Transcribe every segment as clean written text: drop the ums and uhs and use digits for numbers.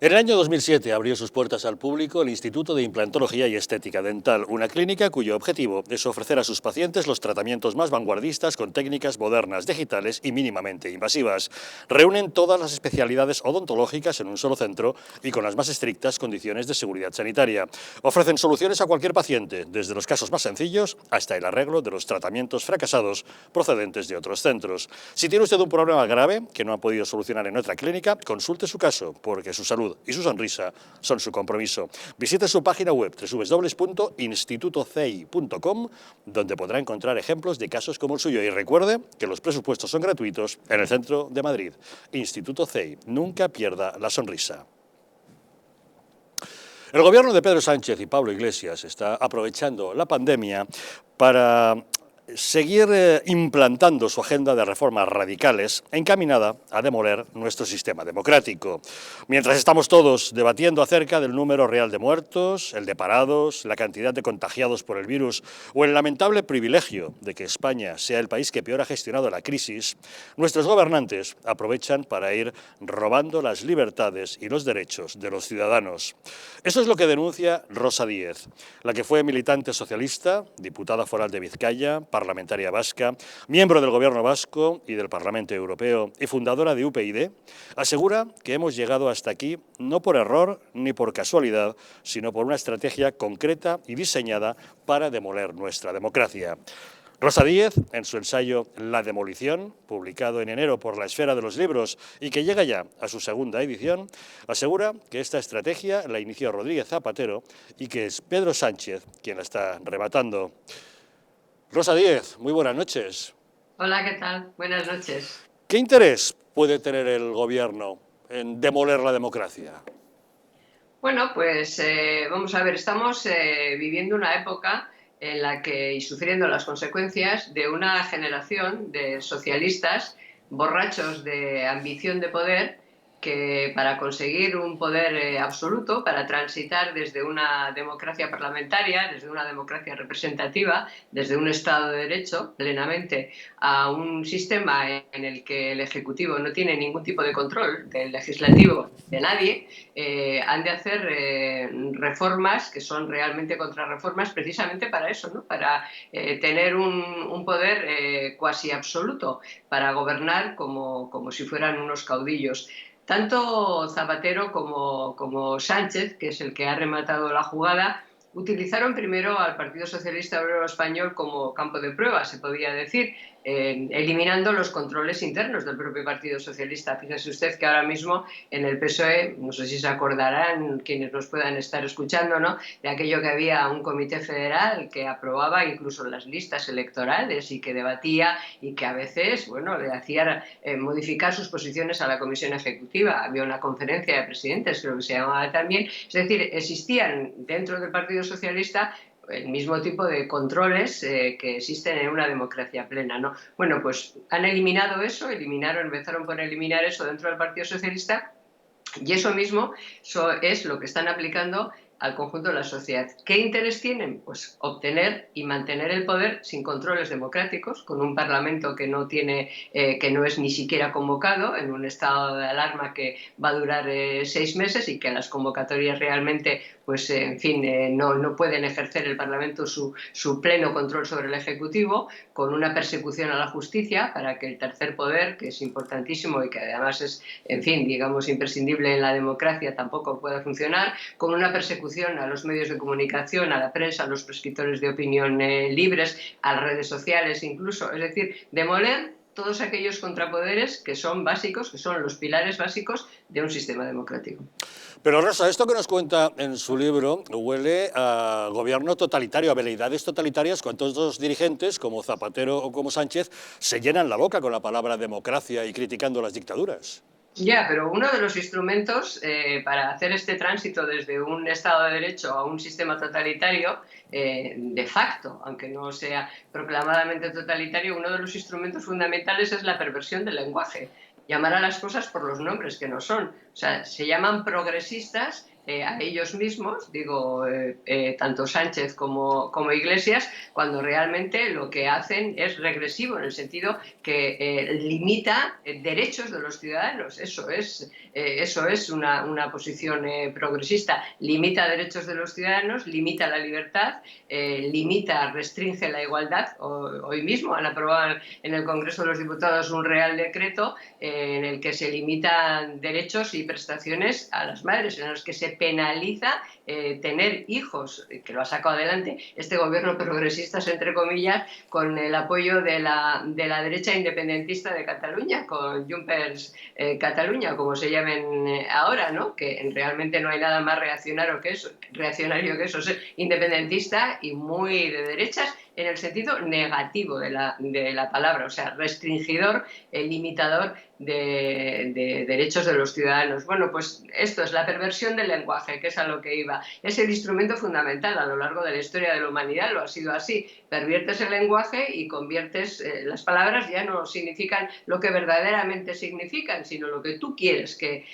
En el año 2007 abrió sus puertas al público el Instituto de Implantología y Estética Dental, una clínica cuyo objetivo es ofrecer a sus pacientes los tratamientos más vanguardistas con técnicas modernas, digitales y mínimamente invasivas. Reúnen todas las especialidades odontológicas en un solo centro y con las más estrictas condiciones de seguridad sanitaria. Ofrecen soluciones a cualquier paciente, desde los casos más sencillos hasta el arreglo de los tratamientos fracasados procedentes de otros centros. Si tiene usted un problema grave que no ha podido solucionar en otra clínica, consulte su caso, porque su salud y su sonrisa son su compromiso. Visite su página web www.institutocei.com, donde podrá encontrar ejemplos de casos como el suyo. Y recuerde que los presupuestos son gratuitos en el centro de Madrid. Instituto CEI, nunca pierda la sonrisa. El gobierno de Pedro Sánchez y Pablo Iglesias está aprovechando la pandemia para seguir implantando su agenda de reformas radicales encaminada a demoler nuestro sistema democrático. Mientras estamos todos debatiendo acerca del número real de muertos, el de parados, la cantidad de contagiados por el virus o el lamentable privilegio de que España sea el país que peor ha gestionado la crisis, nuestros gobernantes aprovechan para ir robando las libertades y los derechos de los ciudadanos. Eso es lo que denuncia Rosa Díez, la que fue militante socialista, diputada foral de Vizcaya, parlamentaria vasca, miembro del Gobierno vasco y del Parlamento Europeo y fundadora de UPyD, asegura que hemos llegado hasta aquí no por error ni por casualidad, sino por una estrategia concreta y diseñada para demoler nuestra democracia. Rosa Díez, en su ensayo La demolición, publicado en enero por La Esfera de los Libros y que llega ya a su segunda edición, asegura que esta estrategia la inició Rodríguez Zapatero y que es Pedro Sánchez quien la está rematando. Rosa Díez, muy buenas noches. Hola, ¿qué tal? Buenas noches. ¿Qué interés puede tener el gobierno en demoler la democracia? Bueno, pues vamos a ver, estamos viviendo una época en la que, y sufriendo las consecuencias de una generación de socialistas borrachos de ambición de poder que para conseguir un poder absoluto, para transitar desde una democracia parlamentaria, desde una democracia representativa, desde un Estado de Derecho plenamente, a un sistema en el que el Ejecutivo no tiene ningún tipo de control del Legislativo de nadie, han de hacer reformas que son realmente contrarreformas precisamente para eso, ¿no? Para tener un poder cuasi absoluto, para gobernar como si fueran unos caudillos. Tanto Zapatero como Sánchez, que es el que ha rematado la jugada, utilizaron primero al Partido Socialista Obrero Español como campo de prueba, se podía decir, eliminando los controles internos del propio Partido Socialista. Fíjese usted que ahora mismo en el PSOE, no sé si se acordarán quienes nos puedan estar escuchando, ¿no?, de aquello que había un comité federal que aprobaba incluso las listas electorales y que debatía y que a veces, bueno, le hacía modificar sus posiciones a la Comisión Ejecutiva. Había una conferencia de presidentes, creo que se llamaba también. Es decir, existían dentro del Partido Socialista el mismo tipo de controles que existen en una democracia plena, ¿no? Bueno, pues han eliminado eso, empezaron por eliminar eso dentro del Partido Socialista, y eso mismo es lo que están aplicando al conjunto de la sociedad. ¿Qué interés tienen? Pues obtener y mantener el poder sin controles democráticos, con un Parlamento que no es ni siquiera convocado, en un estado de alarma que va a durar 6 meses y que las convocatorias realmente, pues en fin, no pueden ejercer el Parlamento su pleno control sobre el Ejecutivo, con una persecución a la justicia para que el tercer poder, que es importantísimo y que además es, en fin, digamos, imprescindible en la democracia, tampoco pueda funcionar, con una persecución a los medios de comunicación, a la prensa, a los prescriptores de opinión libres, a las redes sociales incluso. Es decir, demoler todos aquellos contrapoderes que son básicos, que son los pilares básicos de un sistema democrático. Pero Rosa, esto que nos cuenta en su libro huele a gobierno totalitario, a veleidades totalitarias, cuando estos dirigentes, como Zapatero o como Sánchez, se llenan la boca con la palabra democracia y criticando las dictaduras. Ya, pero uno de los instrumentos para hacer este tránsito desde un Estado de Derecho a un sistema totalitario, de facto, aunque no sea proclamadamente totalitario, uno de los instrumentos fundamentales es la perversión del lenguaje. Llamar a las cosas por los nombres que no son. O sea, se llaman progresistas a ellos mismos, digo, tanto Sánchez como Iglesias, cuando realmente lo que hacen es regresivo, en el sentido que limita derechos de los ciudadanos. Eso es una posición progresista. Limita derechos de los ciudadanos, limita la libertad, restringe la igualdad. Hoy mismo han aprobado en el Congreso de los Diputados un Real Decreto en el que se limitan derechos y prestaciones a las madres, en los que se penaliza tener hijos, que lo ha sacado adelante este gobierno progresista, entre comillas, con el apoyo de la derecha independentista de Cataluña, con Junts Catalunya, como se llamen ahora, ¿no? Que realmente no hay nada más reaccionario que eso, es independentista y muy de derechas, en el sentido negativo de la palabra, o sea, restringidor, limitador de derechos de los ciudadanos. Bueno, pues esto es la perversión del lenguaje, que es a lo que iba. Es el instrumento fundamental a lo largo de la historia de la humanidad, lo ha sido así. Perviertes el lenguaje y conviertes, las palabras ya no significan lo que verdaderamente significan, sino lo que tú quieres que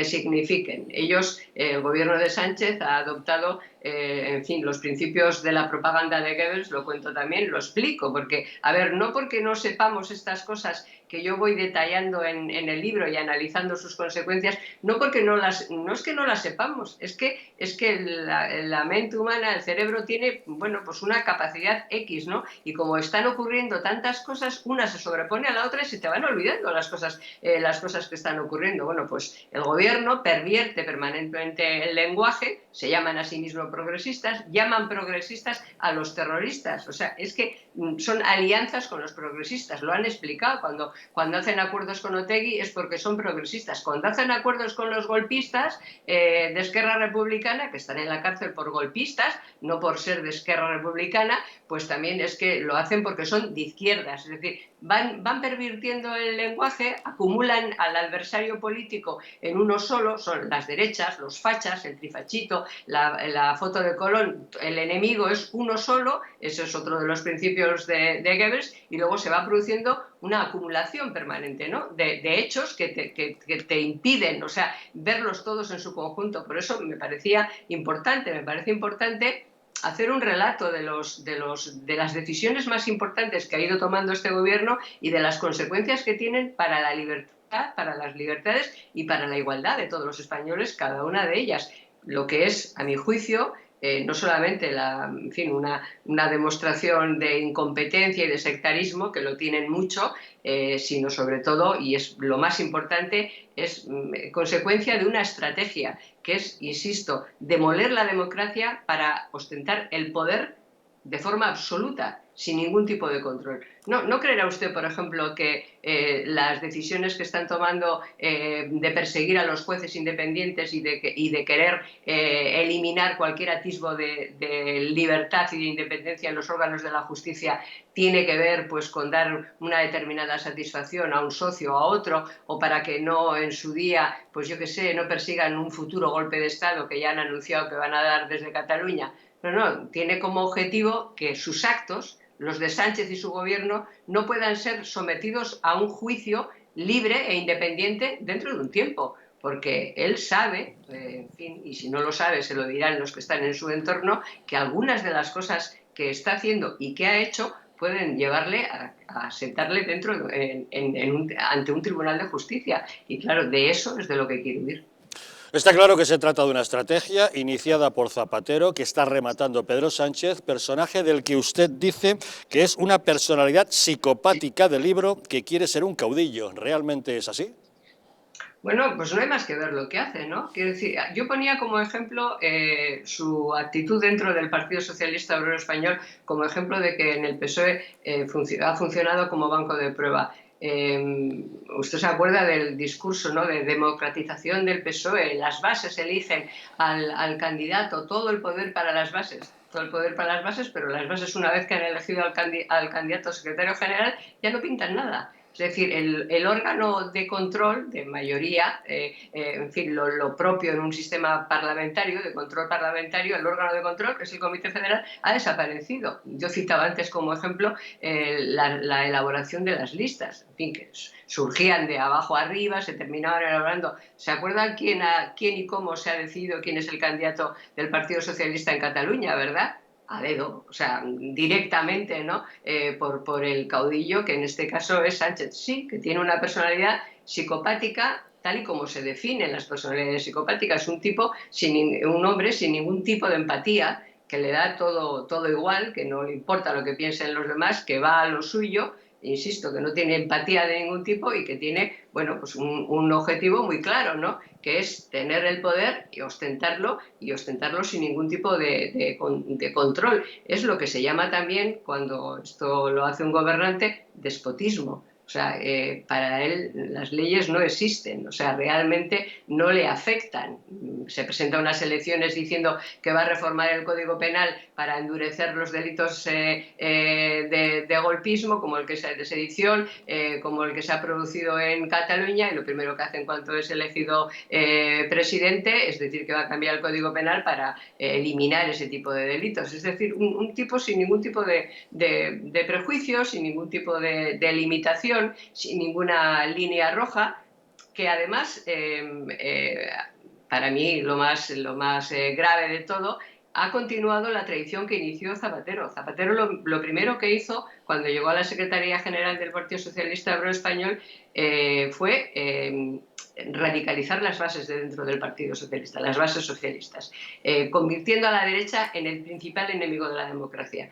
signifiquen. El gobierno de Sánchez ha adoptado en fin, los principios de la propaganda de Goebbels, lo cuento también, lo explico, porque, a ver, no porque no sepamos estas cosas que yo voy detallando en el libro y analizando sus consecuencias, no es que no las sepamos, es que la mente humana, el cerebro tiene, bueno, pues una capacidad X, ¿no? Y como están ocurriendo tantas cosas, una se sobrepone a la otra y se te van olvidando las cosas que están ocurriendo. Bueno, pues el gobierno pervierte permanentemente el lenguaje, se llaman a sí mismos progresistas, llaman progresistas a los terroristas. O sea, es que son alianzas con los progresistas, lo han explicado. Cuando hacen acuerdos con Otegi es porque son progresistas. Cuando hacen acuerdos con los golpistas de Esquerra Republicana, que están en la cárcel por golpistas, no por ser de Esquerra Republicana, pues también es que lo hacen porque son de izquierdas. Es decir, van pervirtiendo el lenguaje, acumulan al adversario político en uno solo, son las derechas, los fachas, el trifachito, la foto de Colón. El enemigo es uno solo, eso es otro de los principios de Goebbels, y luego se va produciendo una acumulación permanente, ¿no? de hechos que te impiden, o sea, verlos todos en su conjunto. Por eso me parece importante hacer un relato de las decisiones más importantes que ha ido tomando este gobierno y de las consecuencias que tienen para la libertad, para las libertades y para la igualdad de todos los españoles, cada una de ellas. Lo que es, a mi juicio, no solamente en fin, una demostración de incompetencia y de sectarismo, que lo tienen mucho, sino sobre todo, y es lo más importante, es consecuencia de una estrategia, que es, insisto, demoler la democracia para ostentar el poder de forma absoluta, sin ningún tipo de control. ¿No creerá usted, por ejemplo, que las decisiones que están tomando de perseguir a los jueces independientes y de querer eliminar cualquier atisbo de libertad y de independencia en los órganos de la justicia tiene que ver, pues, con dar una determinada satisfacción a un socio o a otro, o para que no en su día, pues yo qué sé, no persigan un futuro golpe de Estado que ya han anunciado que van a dar desde Cataluña? No, tiene como objetivo que sus actos, los de Sánchez y su gobierno, no puedan ser sometidos a un juicio libre e independiente dentro de un tiempo, porque él sabe, en fin, y si no lo sabe se lo dirán los que están en su entorno, que algunas de las cosas que está haciendo y que ha hecho pueden llevarle a sentarle ante un tribunal de justicia. Y claro, de eso es de lo que quiere huir. Está claro que se trata de una estrategia iniciada por Zapatero, que está rematando Pedro Sánchez, personaje del que usted dice que es una personalidad psicopática del libro, que quiere ser un caudillo. ¿Realmente es así? Bueno, pues no hay más que ver lo que hace, ¿no? Quiero decir, yo ponía como ejemplo su actitud dentro del Partido Socialista Obrero Español, como ejemplo de que en el PSOE ha funcionado como banco de prueba. Usted se acuerda del discurso, ¿no?, de democratización del PSOE, las bases eligen al candidato, todo el poder para las bases. Todo el poder para las bases, pero las bases, una vez que han elegido al candidato secretario general, ya no pintan nada. Es decir, el órgano de control de mayoría, en fin, lo propio en un sistema parlamentario, de control parlamentario, el órgano de control, que es el Comité Federal, ha desaparecido. Yo citaba antes como ejemplo la elaboración de las listas, en fin, que surgían de abajo arriba, se terminaban elaborando. ¿Se acuerdan quién y cómo se ha decidido quién es el candidato del Partido Socialista en Cataluña, verdad? A dedo, o sea, directamente, ¿no? Por el caudillo, que en este caso es Sánchez. Sí, que tiene una personalidad psicopática, tal y como se definen las personalidades psicopáticas. Un hombre sin ningún tipo de empatía, que le da todo igual, que no le importa lo que piensen los demás, que va a lo suyo, insisto, que no tiene empatía de ningún tipo y que tiene, bueno, pues un objetivo muy claro, ¿no? Que es tener el poder y ostentarlo sin ningún tipo de control. Es lo que se llama también, cuando esto lo hace un gobernante, despotismo. O sea, para él las leyes no existen, o sea, realmente no le afectan. Se presenta a unas elecciones diciendo que va a reformar el Código Penal para endurecer los delitos de golpismo, como el que es de sedición, como el que se ha producido en Cataluña, y lo primero que hace en cuanto es elegido presidente es decir que va a cambiar el Código Penal para eliminar ese tipo de delitos. Es decir, un tipo sin ningún tipo de prejuicios, sin ningún tipo de limitación, sin ninguna línea roja, que además, para mí, lo más grave de todo, ha continuado la tradición que inició Zapatero. Zapatero lo primero que hizo cuando llegó a la Secretaría General del Partido Socialista Obrero Español fue radicalizar las bases de dentro del Partido Socialista, las bases socialistas, convirtiendo a la derecha en el principal enemigo de la democracia.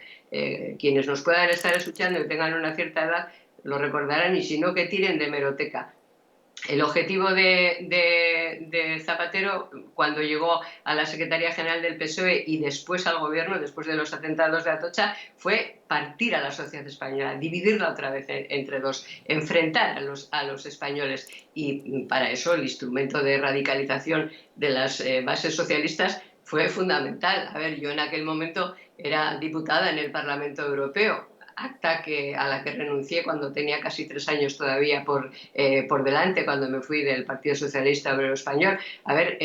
Quienes nos puedan estar escuchando y tengan una cierta edad lo recordarán, y si no, que tiren de hemeroteca. El objetivo de Zapatero, cuando llegó a la Secretaría General del PSOE y después al gobierno, después de los atentados de Atocha, fue partir a la sociedad española, dividirla otra vez entre dos, enfrentar a los españoles. Y para eso el instrumento de radicalización de las bases socialistas fue fundamental. A ver, yo en aquel momento era diputada en el Parlamento Europeo, acta a la que renuncié cuando tenía casi 3 años todavía por delante, cuando me fui del Partido Socialista Obrero Español. A ver,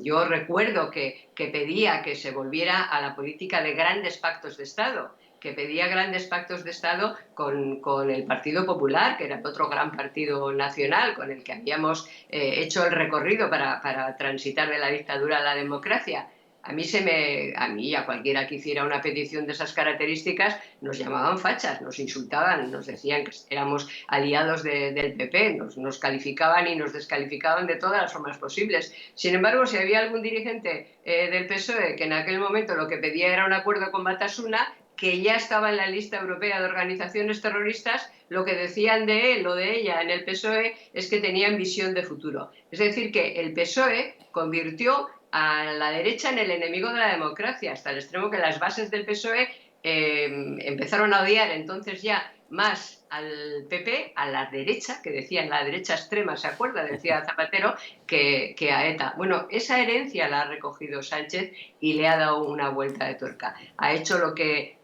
yo recuerdo que pedía que se volviera a la política de grandes pactos de Estado, que pedía grandes pactos de Estado con el Partido Popular, que era otro gran partido nacional con el que habíamos hecho el recorrido para transitar de la dictadura a la democracia. A mí y a cualquiera que hiciera una petición de esas características nos llamaban fachas, nos insultaban, nos decían que éramos aliados del PP, nos calificaban y nos descalificaban de todas las formas posibles. Sin embargo, si había algún dirigente del PSOE que en aquel momento lo que pedía era un acuerdo con Batasuna, que ya estaba en la lista europea de organizaciones terroristas, lo que decían de él o de ella en el PSOE es que tenían visión de futuro. Es decir, que el PSOE convirtió a la derecha en el enemigo de la democracia, hasta el extremo que las bases del PSOE empezaron a odiar entonces ya más al PP, a la derecha, que decían la derecha extrema, ¿se acuerda? Decía Zapatero, que a ETA. Bueno, esa herencia la ha recogido Sánchez y le ha dado una vuelta de tuerca. Ha hecho lo que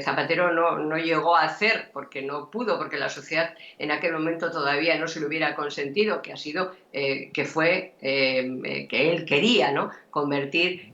Zapatero no llegó a hacer, porque no pudo, porque la sociedad en aquel momento todavía no se lo hubiera consentido, que ha sido que él quería, ¿no?, convertir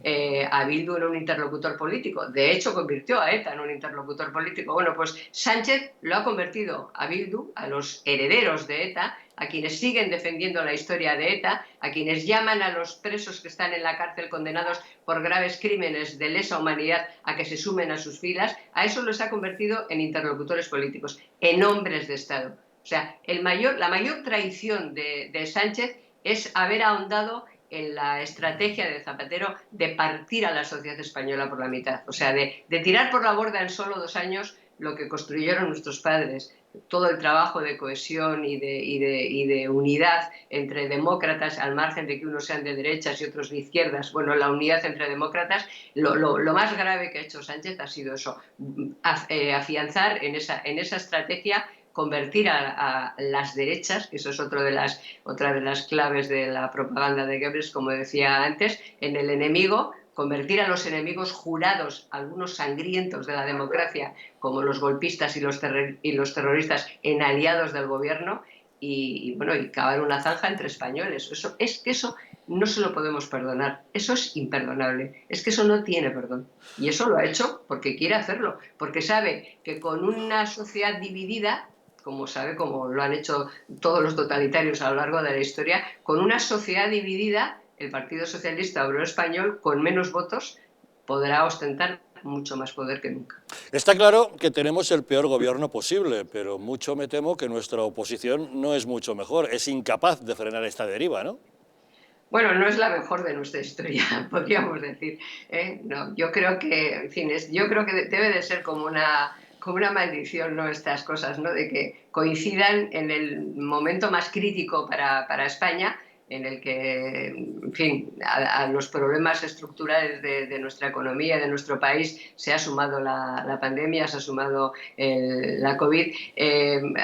a Bildu en un interlocutor político. De hecho, convirtió a ETA en un interlocutor político. Bueno, pues Sánchez lo ha convertido a Bildu, a los herederos de ETA, a quienes siguen defendiendo la historia de ETA, a quienes llaman a los presos que están en la cárcel condenados por graves crímenes de lesa humanidad a que se sumen a sus filas, a eso los ha convertido en interlocutores políticos, en hombres de Estado. O sea, la mayor traición de Sánchez es haber ahondado en la estrategia de Zapatero de partir a la sociedad española por la mitad, o sea, de tirar por la borda en solo 2 años lo que construyeron nuestros padres, todo el trabajo de cohesión y de unidad entre demócratas, al margen de que unos sean de derechas y otros de izquierdas. Bueno, la unidad entre demócratas, lo más grave que ha hecho Sánchez ha sido eso, afianzar en esa estrategia, convertir a las derechas, que eso es otra de las claves de la propaganda de Goebbels, como decía antes, en el enemigo, convertir a los enemigos jurados, algunos sangrientos de la democracia, como los golpistas y los terroristas, en aliados del gobierno bueno, y cavar una zanja entre españoles. Eso no se lo podemos perdonar. Eso es imperdonable. Es que eso no tiene perdón. Y eso lo ha hecho porque quiere hacerlo, porque sabe que con una sociedad dividida, como lo han hecho todos los totalitarios a lo largo de la historia, con una sociedad dividida, el Partido Socialista Obrero Español, con menos votos, podrá ostentar mucho más poder que nunca. Está claro que tenemos el peor gobierno posible, pero mucho me temo que nuestra oposición no es mucho mejor, es incapaz de frenar esta deriva, ¿no? Bueno, no es la mejor de nuestra historia, podríamos decir. No, yo creo que, en fin, yo creo que debe de ser como una maldición, ¿no? Estas cosas, ¿no? De que coincidan en el momento más crítico para España, en el que, en fin, a los problemas estructurales de nuestra economía, de nuestro país, se ha sumado la pandemia, se ha sumado la COVID,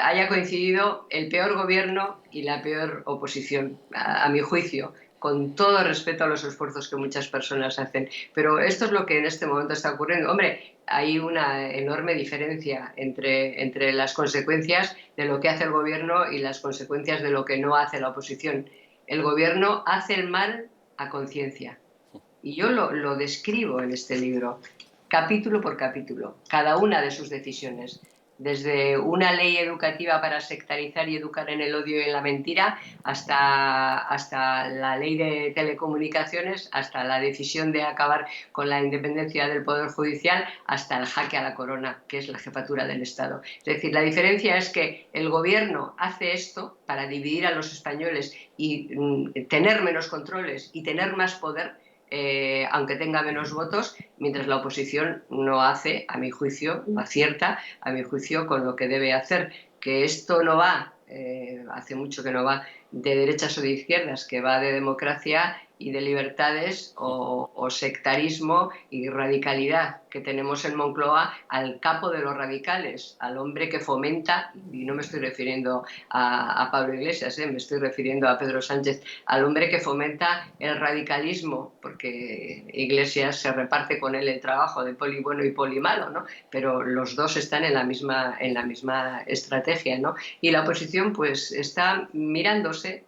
haya coincidido el peor gobierno y la peor oposición, a mi juicio, con todo respeto a los esfuerzos que muchas personas hacen. Pero esto es lo que en este momento está ocurriendo. Hombre, hay una enorme diferencia entre las consecuencias de lo que hace el gobierno y las consecuencias de lo que no hace la oposición. El gobierno hace el mal a conciencia. Y yo lo describo en este libro, capítulo por capítulo, cada una de sus decisiones. Desde una ley educativa para sectarizar y educar en el odio y en la mentira, hasta la ley de telecomunicaciones, hasta la decisión de acabar con la independencia del Poder Judicial, hasta el jaque a la corona, que es la jefatura del Estado. Es decir, la diferencia es que el gobierno hace esto para dividir a los españoles y tener menos controles y tener más poder, aunque tenga menos votos, mientras la oposición no hace, a mi juicio, no acierta, a mi juicio, con lo que debe hacer. Que esto no va, hace mucho que no va de derechas o de izquierdas, que va de democracia y de libertades o sectarismo y radicalidad que tenemos en Moncloa al capo de los radicales, al hombre que fomenta, y no me estoy refiriendo a Pablo Iglesias, me estoy refiriendo a Pedro Sánchez, al hombre que fomenta el radicalismo, porque Iglesias se reparte con él el trabajo de poli bueno y poli malo, ¿no? Pero los dos están en la misma estrategia, ¿no? Y la oposición pues está mirándose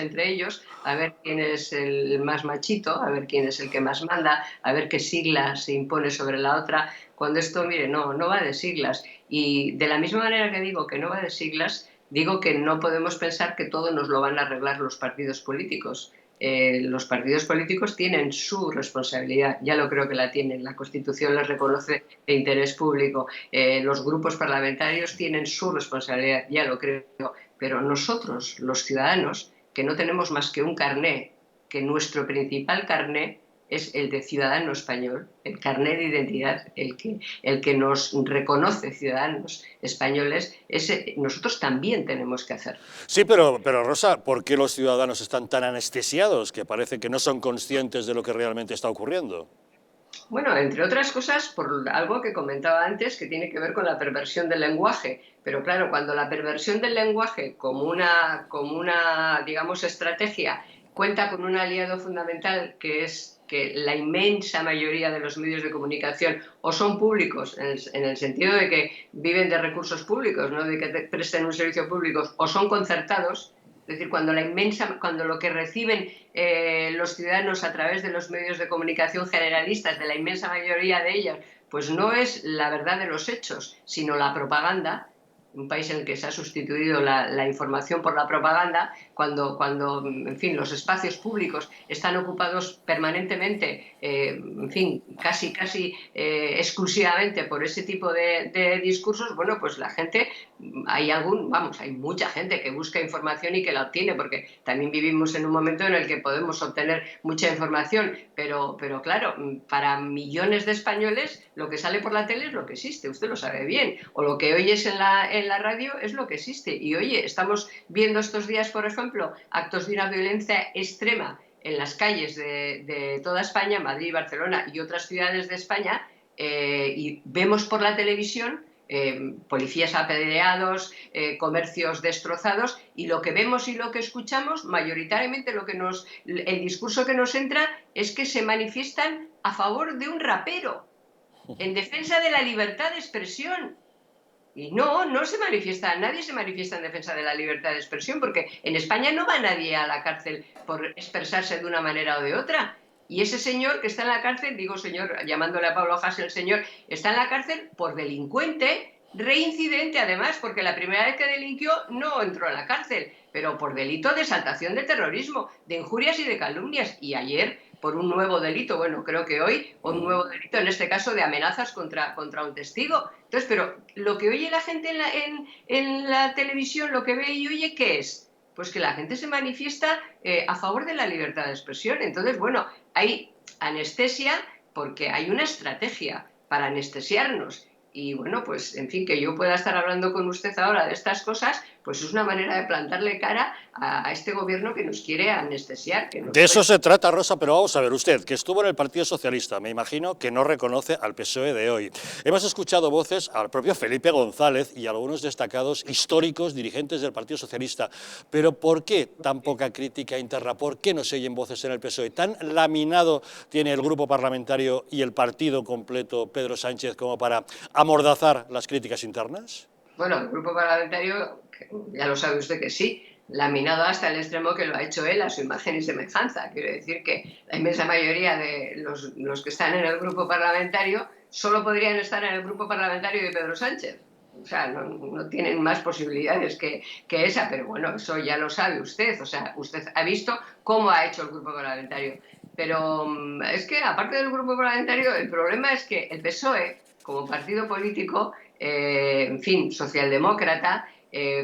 entre ellos a ver quién es el más machito, a ver quién es el que más manda, a ver qué sigla se impone sobre la otra, cuando esto, mire, no va de siglas. Y de la misma manera que digo que no va de siglas, digo que no podemos pensar que todo nos lo van a arreglar los partidos políticos. Los partidos políticos tienen su responsabilidad, ya lo creo que la tienen, la Constitución les reconoce de interés público, los grupos parlamentarios tienen su responsabilidad, ya lo creo, pero nosotros, los ciudadanos, que no tenemos más que un carné, que nuestro principal carné es el de ciudadano español, el carné de identidad, el que nos reconoce ciudadanos españoles, nosotros también tenemos que hacer. Sí, pero Rosa, ¿por qué los ciudadanos están tan anestesiados que parece que no son conscientes de lo que realmente está ocurriendo? Bueno, entre otras cosas, por algo que comentaba antes, que tiene que ver con la perversión del lenguaje. Pero claro, cuando la perversión del lenguaje, como una, digamos, estrategia, cuenta con un aliado fundamental, que es que la inmensa mayoría de los medios de comunicación o son públicos, en el sentido de que viven de recursos públicos, no de que presten un servicio público, o son concertados. Es decir, cuando lo que reciben los ciudadanos a través de los medios de comunicación generalistas, de la inmensa mayoría de ellas, pues no es la verdad de los hechos, sino la propaganda, un país en el que se ha sustituido la información por la propaganda, cuando en fin, los espacios públicos están ocupados permanentemente, en fin, casi exclusivamente por ese tipo de discursos, bueno, pues la gente, hay mucha gente que busca información y que la obtiene, porque también vivimos en un momento en el que podemos obtener mucha información, pero claro, para millones de españoles lo que sale por la tele es lo que existe, usted lo sabe bien, o lo que oyes en la radio es lo que existe. Y oye, estamos viendo estos días, por ejemplo, actos de una violencia extrema en las calles de toda España, Madrid, Barcelona y otras ciudades de España, y vemos por la televisión policías apedreados, comercios destrozados, y lo que vemos y lo que escuchamos, mayoritariamente el discurso que nos entra es que se manifiestan a favor de un rapero, en defensa de la libertad de expresión. Y no se manifiesta, nadie se manifiesta en defensa de la libertad de expresión, porque en España no va nadie a la cárcel por expresarse de una manera o de otra. Y ese señor que está en la cárcel, digo señor, llamándole a Pablo Hasél señor, está en la cárcel por delincuente, reincidente además, porque la primera vez que delinquió no entró a la cárcel, pero por delito de exaltación de terrorismo, de injurias y de calumnias. Y ayer por un nuevo delito, bueno, creo que hoy, un nuevo delito, en este caso de amenazas contra un testigo. Entonces, pero lo que oye la gente en la televisión, lo que ve y oye, ¿qué es? Pues que la gente se manifiesta a favor de la libertad de expresión. Entonces, bueno, hay anestesia porque hay una estrategia para anestesiarnos. Y bueno, pues en fin, que yo pueda estar hablando con usted ahora de estas cosas, pues es una manera de plantarle cara a este gobierno que nos quiere anestesiar. De eso se trata, Rosa, pero vamos a ver, usted, que estuvo en el Partido Socialista, me imagino que no reconoce al PSOE de hoy. Hemos escuchado voces al propio Felipe González y a algunos destacados históricos dirigentes del Partido Socialista, pero ¿por qué tan poca crítica interna? ¿Por qué no se oyen voces en el PSOE? ¿Tan laminado tiene el grupo parlamentario y el partido completo, Pedro Sánchez, como para amordazar las críticas internas? Bueno, el grupo parlamentario, ya lo sabe usted que sí, laminado hasta el extremo que lo ha hecho él a su imagen y semejanza. Quiero decir que la inmensa mayoría de los que están en el grupo parlamentario solo podrían estar en el grupo parlamentario de Pedro Sánchez. O sea, no tienen más posibilidades que esa, pero bueno, eso ya lo sabe usted. O sea, usted ha visto cómo ha hecho el grupo parlamentario. Pero es que, aparte del grupo parlamentario, el problema es que el PSOE, como partido político, en fin, socialdemócrata,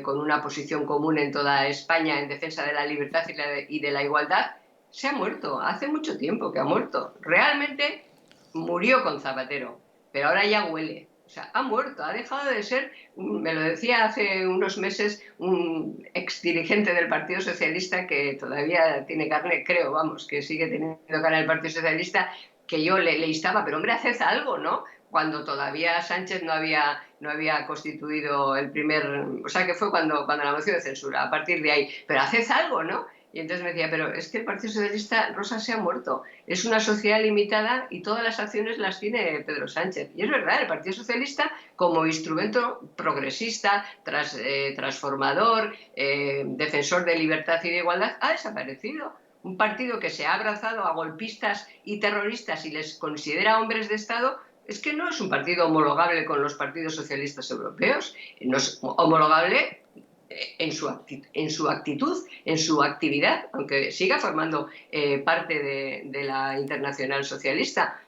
con una posición común en toda España en defensa de la libertad y de la igualdad, se ha muerto. Hace mucho tiempo que ha muerto. Realmente murió con Zapatero, pero ahora ya huele. O sea, ha muerto, ha dejado de ser, me lo decía hace unos meses un ex dirigente del Partido Socialista que todavía tiene carne, creo, vamos, que sigue teniendo carne del Partido Socialista, que yo le instaba, pero hombre, haced algo, ¿no? Cuando todavía Sánchez no había constituido el primer, o sea, que fue cuando la moción de censura, a partir de ahí, pero haced algo, ¿no? Y entonces me decía, pero es que el Partido Socialista, Rosa, se ha muerto. Es una sociedad limitada y todas las acciones las tiene Pedro Sánchez. Y es verdad, el Partido Socialista, como instrumento progresista, transformador, defensor de libertad y de igualdad, ha desaparecido. Un partido que se ha abrazado a golpistas y terroristas y les considera hombres de Estado, es que no es un partido homologable con los partidos socialistas europeos. No es homologable en su actitud, en su actividad, aunque siga formando parte de la Internacional Socialista.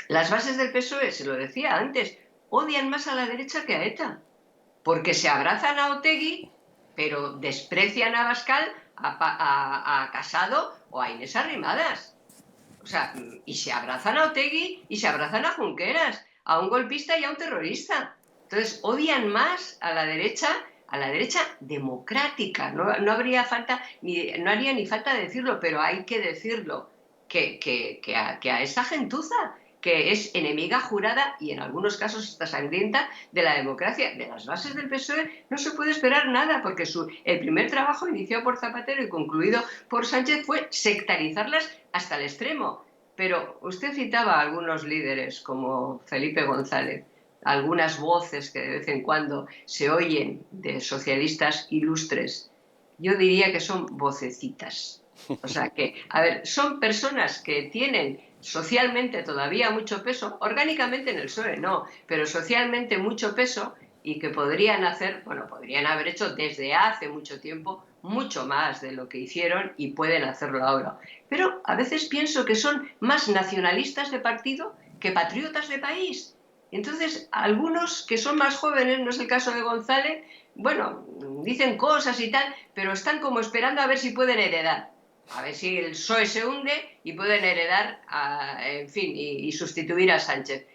Las bases del PSOE, se lo decía antes, odian más a la derecha que a ETA, porque se abrazan a Otegi, pero desprecian a Abascal, a Casado o a Inés Arrimadas. O sea, y se abrazan a Otegi y se abrazan a Junqueras, a un golpista y a un terrorista. Entonces, odian más a la derecha democrática. No haría falta, no haría ni falta decirlo, pero hay que decirlo, que a esa gentuza que es enemiga jurada y en algunos casos hasta sangrienta de la democracia, de las bases del PSOE, no se puede esperar nada, porque el primer trabajo iniciado por Zapatero y concluido por Sánchez fue sectarizarlas hasta el extremo. Pero usted citaba a algunos líderes como Felipe González, algunas voces que de vez en cuando se oyen de socialistas ilustres. Yo diría que son vocecitas. O sea que, a ver, son personas que tienen socialmente todavía mucho peso, orgánicamente en el PSOE no, pero socialmente mucho peso, y que podrían haber hecho desde hace mucho tiempo mucho más de lo que hicieron y pueden hacerlo ahora. Pero a veces pienso que son más nacionalistas de partido que patriotas de país. Entonces, algunos que son más jóvenes, no es el caso de González, bueno, dicen cosas y tal, pero están como esperando a ver si pueden heredar. A ver si el PSOE se hunde y pueden heredar, en fin, y sustituir a Sánchez.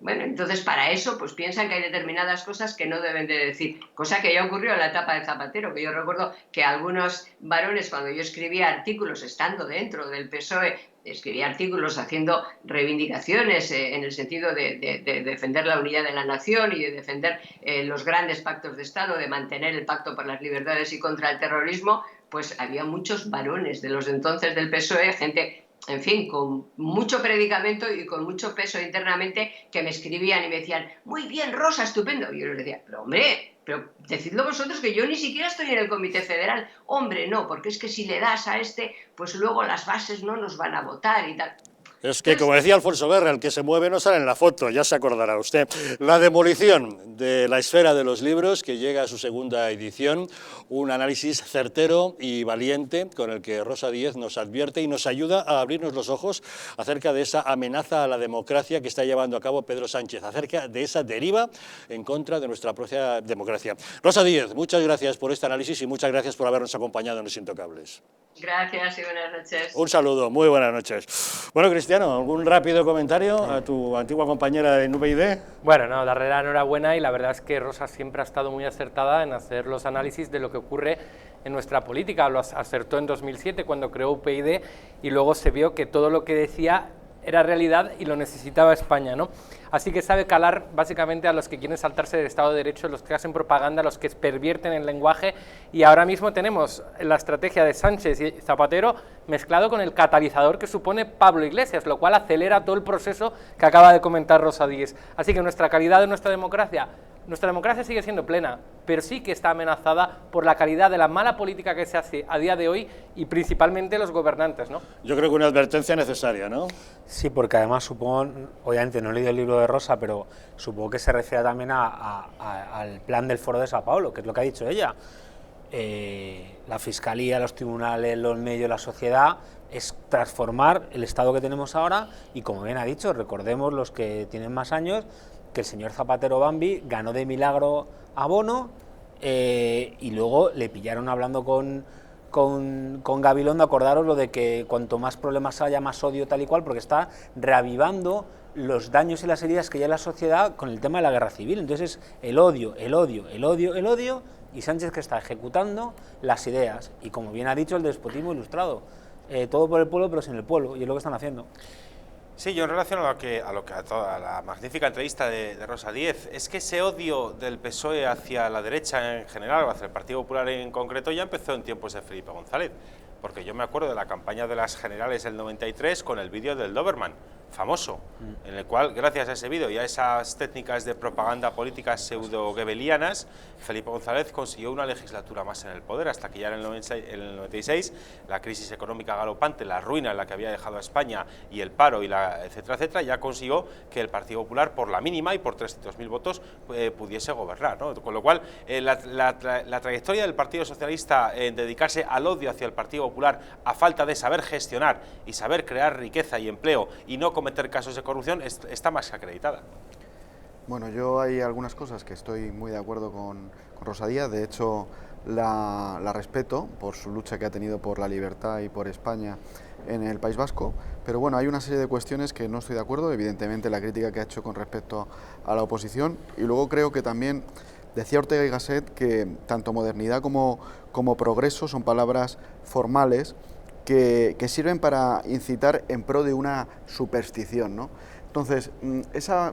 Bueno, entonces para eso pues piensan que hay determinadas cosas que no deben de decir, cosa que ya ocurrió en la etapa de Zapatero, que yo recuerdo que algunos varones, cuando yo escribía artículos estando dentro del PSOE, escribía artículos haciendo reivindicaciones en el sentido de defender la unidad de la nación y de defender los grandes pactos de Estado, de mantener el pacto por las libertades y contra el terrorismo, pues había muchos varones de los de entonces del PSOE, gente, en fin, con mucho predicamento y con mucho peso internamente, que me escribían y me decían, muy bien, Rosa, estupendo. Y yo les decía, pero hombre, pero decidlo vosotros, que yo ni siquiera estoy en el Comité Federal. Hombre, no, porque es que si le das a este, pues luego las bases no nos van a votar y tal. Es que, como decía Alfonso Guerra, el que se mueve no sale en la foto, ya se acordará usted. La demolición de la esfera de los libros, que llega a su segunda edición, un análisis certero y valiente con el que Rosa Díez nos advierte y nos ayuda a abrirnos los ojos acerca de esa amenaza a la democracia que está llevando a cabo Pedro Sánchez, acerca de esa deriva en contra de nuestra propia democracia. Rosa Díez, muchas gracias por este análisis y muchas gracias por habernos acompañado en Los Intocables. Gracias y buenas noches. Un saludo, muy buenas noches. Bueno, Cristiano, ¿algún rápido comentario a tu antigua compañera en UPyD? Bueno, no, darle la enhorabuena, y la verdad es que Rosa siempre ha estado muy acertada en hacer los análisis de lo que ocurre en nuestra política. Lo acertó en 2007 cuando creó UPyD y luego se vio que todo lo que decía era realidad y lo necesitaba España, ¿no? Así que sabe calar básicamente a los que quieren saltarse del Estado de Derecho, los que hacen propaganda, los que pervierten el lenguaje, y ahora mismo tenemos la estrategia de Sánchez y Zapatero mezclado con el catalizador que supone Pablo Iglesias, lo cual acelera todo el proceso que acaba de comentar Rosa Díez. Así que nuestra calidad de nuestra democracia sigue siendo plena, pero sí que está amenazada por la calidad de la mala política que se hace a día de hoy y principalmente los gobernantes, ¿no? Yo creo que una advertencia necesaria, ¿no? Sí, porque además supongo, obviamente no he leído el libro de Rosa, pero supongo que se refiere también al plan del Foro de Sao Paulo, que es lo que ha dicho ella. La Fiscalía, los tribunales, los medios, la sociedad, es transformar el Estado que tenemos ahora, y como bien ha dicho, recordemos los que tienen más años, que el señor Zapatero Bambi ganó de milagro a Bono, y luego le pillaron hablando con Gabilondo. Acordaros lo de que cuanto más problemas haya, más odio, tal y cual, porque está reavivando los daños y las heridas que ya hay en la sociedad con el tema de la guerra civil. Entonces es el odio, y Sánchez que está ejecutando las ideas, y como bien ha dicho, el despotismo ilustrado, todo por el pueblo pero sin el pueblo, y es lo que están haciendo. Sí, yo en relación a toda la magnífica entrevista de Rosa Díez, es que ese odio del PSOE hacia la derecha en general, o hacia el Partido Popular en concreto, ya empezó en tiempos de Felipe González, porque yo me acuerdo de la campaña de las generales del 93 con el vídeo del Doberman, famoso, en el cual, gracias a ese vídeo y a esas técnicas de propaganda política pseudo-gebelianas, Felipe González consiguió una legislatura más en el poder, hasta que ya en el 96 la crisis económica galopante, la ruina en la que había dejado a España y el paro, y etcétera, etcétera, ya consiguió que el Partido Popular, por la mínima y por 300.000 votos, pudiese gobernar, ¿no? Con lo cual, la trayectoria del Partido Socialista en dedicarse al odio hacia el Partido Popular, a falta de saber gestionar y saber crear riqueza y empleo y no cometer casos de corrupción, está más que acreditada. Bueno, yo hay algunas cosas que estoy muy de acuerdo con Rosa Díez. De hecho, la respeto por su lucha que ha tenido por la libertad y por España en el País Vasco, pero bueno, hay una serie de cuestiones que no estoy de acuerdo. Evidentemente la crítica que ha hecho con respecto a la oposición, y luego creo que también decía Ortega y Gasset que tanto modernidad como progreso son palabras formales que sirven para incitar en pro de una superstición, ¿no? Entonces,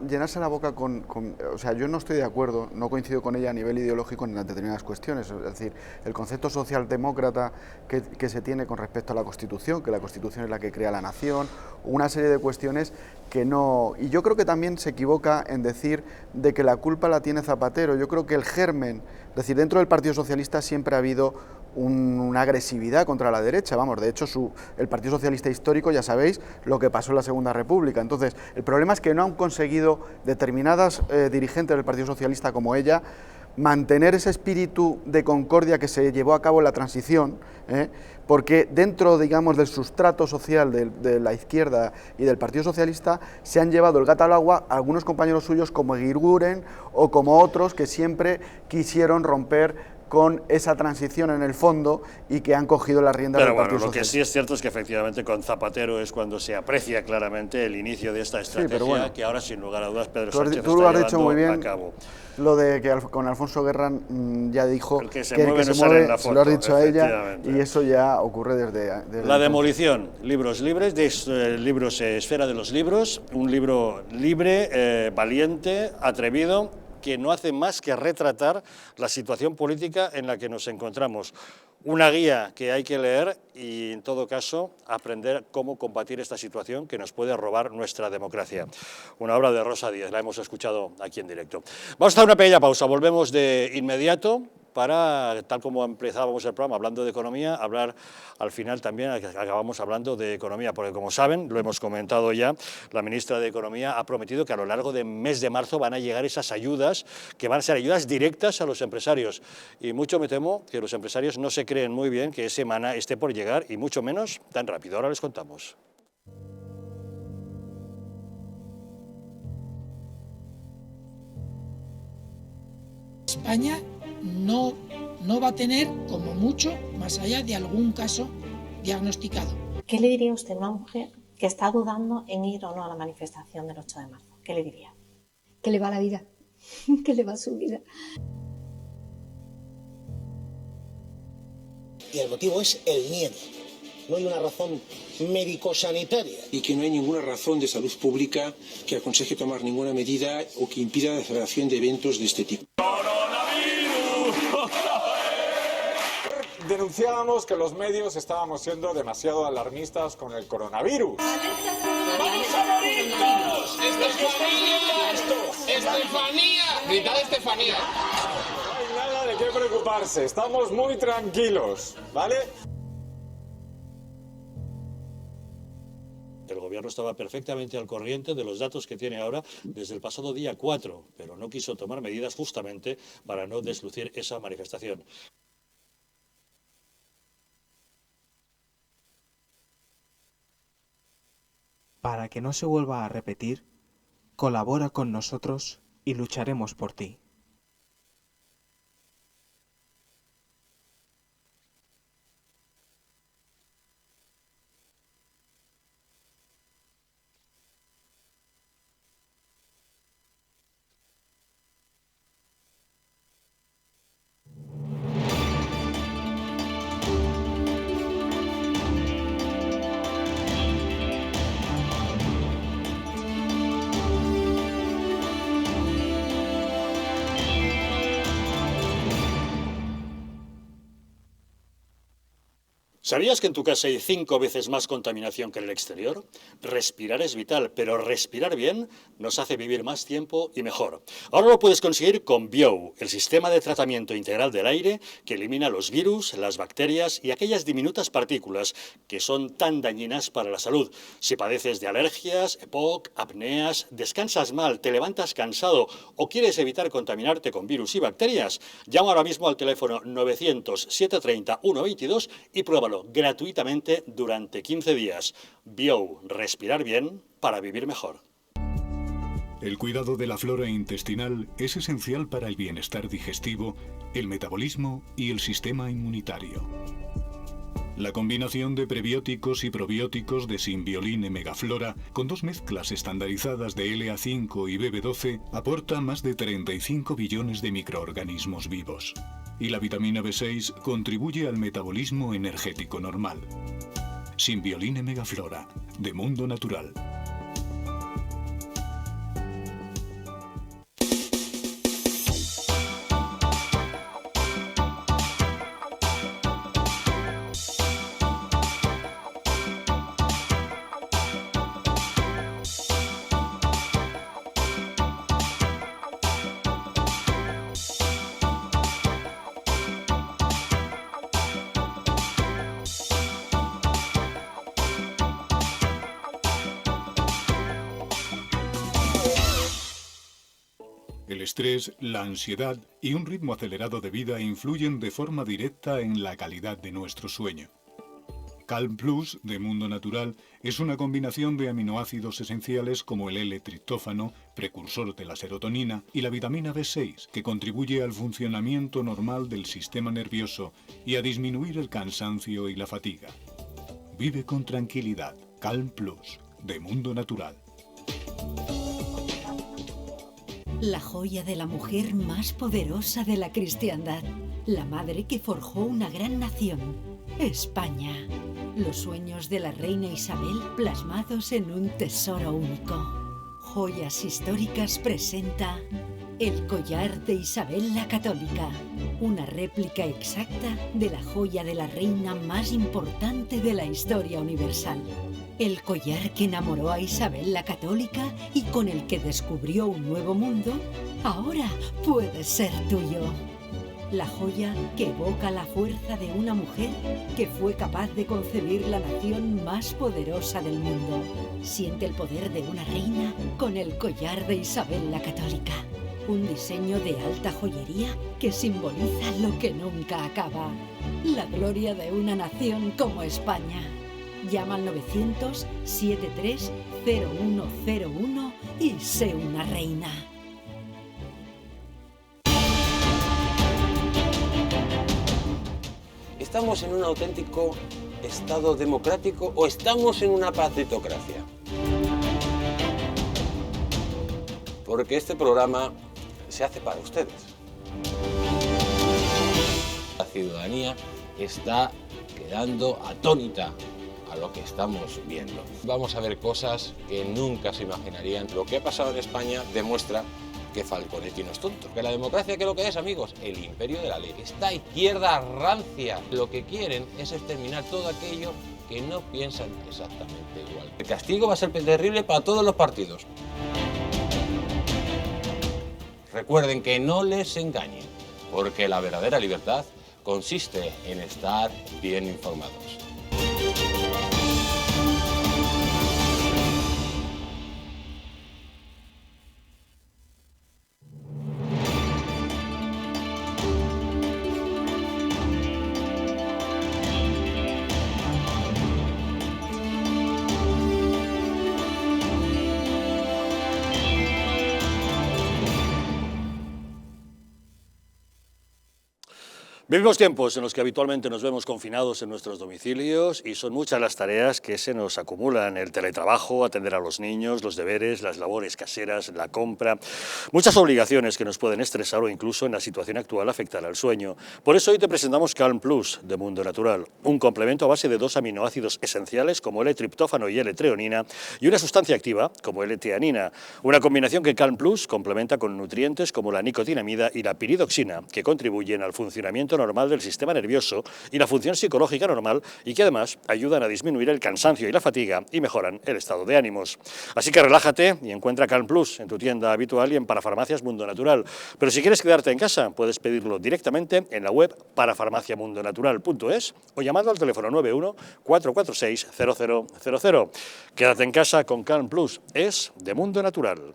llenarse la boca o sea, yo no estoy de acuerdo, no coincido con ella a nivel ideológico en determinadas cuestiones, es decir, el concepto socialdemócrata que se tiene con respecto a la Constitución, que la Constitución es la que crea la nación, una serie de cuestiones que no... Y yo creo que también se equivoca en decir de que la culpa la tiene Zapatero. Yo creo que el germen, es decir, dentro del Partido Socialista siempre ha habido una agresividad contra la derecha, vamos, de hecho el Partido Socialista histórico, ya sabéis lo que pasó en la Segunda República. Entonces, el problema es que no han conseguido determinadas dirigentes del Partido Socialista como ella mantener ese espíritu de concordia que se llevó a cabo en la transición, porque dentro, digamos, del sustrato social de la izquierda y del Partido Socialista se han llevado el gato al agua a algunos compañeros suyos como Eguiguren o como otros que siempre quisieron romper con esa transición en el fondo y que han cogido las riendas Pero del bueno, Partido lo que Socialista. sí es cierto es que efectivamente con Zapatero es cuando se aprecia claramente el inicio de esta estrategia, pero bueno, que ahora sin lugar a dudas Pedro Tú Sánchez lo está has dicho llevando muy bien, a cabo. lo de que con Alfonso Guerra ya dijo El que se que el mueve que no se sale en mueve, la se lo has foto, dicho a ella, efectivamente. y eso ya ocurre desde La entonces. demolición, libros libres, libros Esfera de los Libros, un libro libre, valiente, atrevido, que no hace más que retratar la situación política en la que nos encontramos. Una guía que hay que leer y, en todo caso, aprender cómo combatir esta situación que nos puede robar nuestra democracia. Una obra de Rosa Díez, la hemos escuchado aquí en directo. Vamos a dar una pequeña pausa, volvemos de inmediato para, tal como empezábamos el programa hablando de economía, hablar al final también, acabamos hablando de economía, porque como saben, lo hemos comentado ya, la ministra de Economía ha prometido que a lo largo del mes de marzo van a llegar esas ayudas, que van a ser ayudas directas a los empresarios. Y mucho me temo que los empresarios no se creen muy bien que ese maná esté por llegar, y mucho menos tan rápido. Ahora les contamos. España no va a tener, como mucho, más allá de algún caso diagnosticado. ¿Qué le diría usted a una mujer que está dudando en ir o no a la manifestación del 8 de marzo? ¿Qué le diría? Que le va la vida, que le va su vida. Y el motivo es el miedo. No hay una razón médico-sanitaria. Y que no hay ninguna razón de salud pública que aconseje tomar ninguna medida o que impida la celebración de eventos de este tipo. Denunciábamos que los medios estábamos siendo demasiado alarmistas con el coronavirus. ¡Vamos a morir todos! ¡Estefanía! ¡Estefanía! ¡Gritad Estefanía! No hay nada de qué preocuparse, estamos muy tranquilos, ¿vale? El gobierno estaba perfectamente al corriente de los datos que tiene ahora desde el pasado día 4, pero no quiso tomar medidas justamente para no deslucir esa manifestación. Para que no se vuelva a repetir, colabora con nosotros y lucharemos por ti. ¿Sabías que en tu casa hay 5 veces más contaminación que en el exterior? Respirar es vital, pero respirar bien nos hace vivir más tiempo y mejor. Ahora lo puedes conseguir con Biou, el sistema de tratamiento integral del aire que elimina los virus, las bacterias y aquellas diminutas partículas que son tan dañinas para la salud. Si padeces de alergias, EPOC, apneas, descansas mal, te levantas cansado o quieres evitar contaminarte con virus y bacterias, llama ahora mismo al teléfono 900-730-122 y pruébalo gratuitamente durante 15 días. Biou, respirar bien para vivir mejor. El cuidado de la flora intestinal es esencial para el bienestar digestivo, el metabolismo y el sistema inmunitario. La combinación de prebióticos y probióticos de Symbioline Megaflora, con 2 mezclas estandarizadas de LA5 y BB12, aporta más de 35 billones de microorganismos vivos. Y la vitamina B6 contribuye al metabolismo energético normal. Symbioline Megaflora, de Mundo Natural. El estrés, la ansiedad y un ritmo acelerado de vida influyen de forma directa en la calidad de nuestro sueño. Calm Plus, de Mundo Natural, es una combinación de aminoácidos esenciales como el L-triptófano, precursor de la serotonina, y la vitamina B6, que contribuye al funcionamiento normal del sistema nervioso y a disminuir el cansancio y la fatiga. Vive con tranquilidad. Calm Plus, de Mundo Natural. La joya de la mujer más poderosa de la cristiandad. La madre que forjó una gran nación. España. Los sueños de la reina Isabel plasmados en un tesoro único. Joyas Históricas presenta el collar de Isabel la Católica. Una réplica exacta de la joya de la reina más importante de la historia universal. El collar que enamoró a Isabel la Católica y con el que descubrió un nuevo mundo, ahora puede ser tuyo. La joya que evoca la fuerza de una mujer que fue capaz de concebir la nación más poderosa del mundo. Siente el poder de una reina con el collar de Isabel la Católica. Un diseño de alta joyería que simboliza lo que nunca acaba. La gloria de una nación como España. Llama al 900-73-0101 y sé una reina. ¿Estamos en un auténtico Estado democrático o estamos en una partitocracia? Porque este programa se hace para ustedes. La ciudadanía está quedando atónita a lo que estamos viendo. Vamos a ver cosas que nunca se imaginarían. Lo que ha pasado en España demuestra que Falconetti no es tonto. Que la democracia, ¿qué es lo que es, amigos? El imperio de la ley. Esta izquierda rancia lo que quieren es exterminar todo aquello que no piensan exactamente igual. El castigo va a ser terrible para todos los partidos. Recuerden que no les engañen, porque la verdadera libertad consiste en estar bien informados. Vivimos tiempos en los que habitualmente nos vemos confinados en nuestros domicilios y son muchas las tareas que se nos acumulan: el teletrabajo, atender a los niños, los deberes, las labores caseras, la compra, muchas obligaciones que nos pueden estresar o incluso en la situación actual afectar al sueño. Por eso hoy te presentamos Calm Plus de Mundo Natural, un complemento a base de 2 aminoácidos esenciales como L-triptófano y L-treonina y una sustancia activa como L-teanina, una combinación que Calm Plus complementa con nutrientes como la nicotinamida y la piridoxina, que contribuyen al funcionamiento normal del sistema nervioso y la función psicológica normal, y que además ayudan a disminuir el cansancio y la fatiga y mejoran el estado de ánimos. Así que relájate y encuentra Calm Plus en tu tienda habitual y en Parafarmacias Mundo Natural. Pero si quieres quedarte en casa, puedes pedirlo directamente en la web parafarmaciamundonatural.es o llamando al teléfono 91-446-0000. Quédate en casa con Calm Plus, es de Mundo Natural.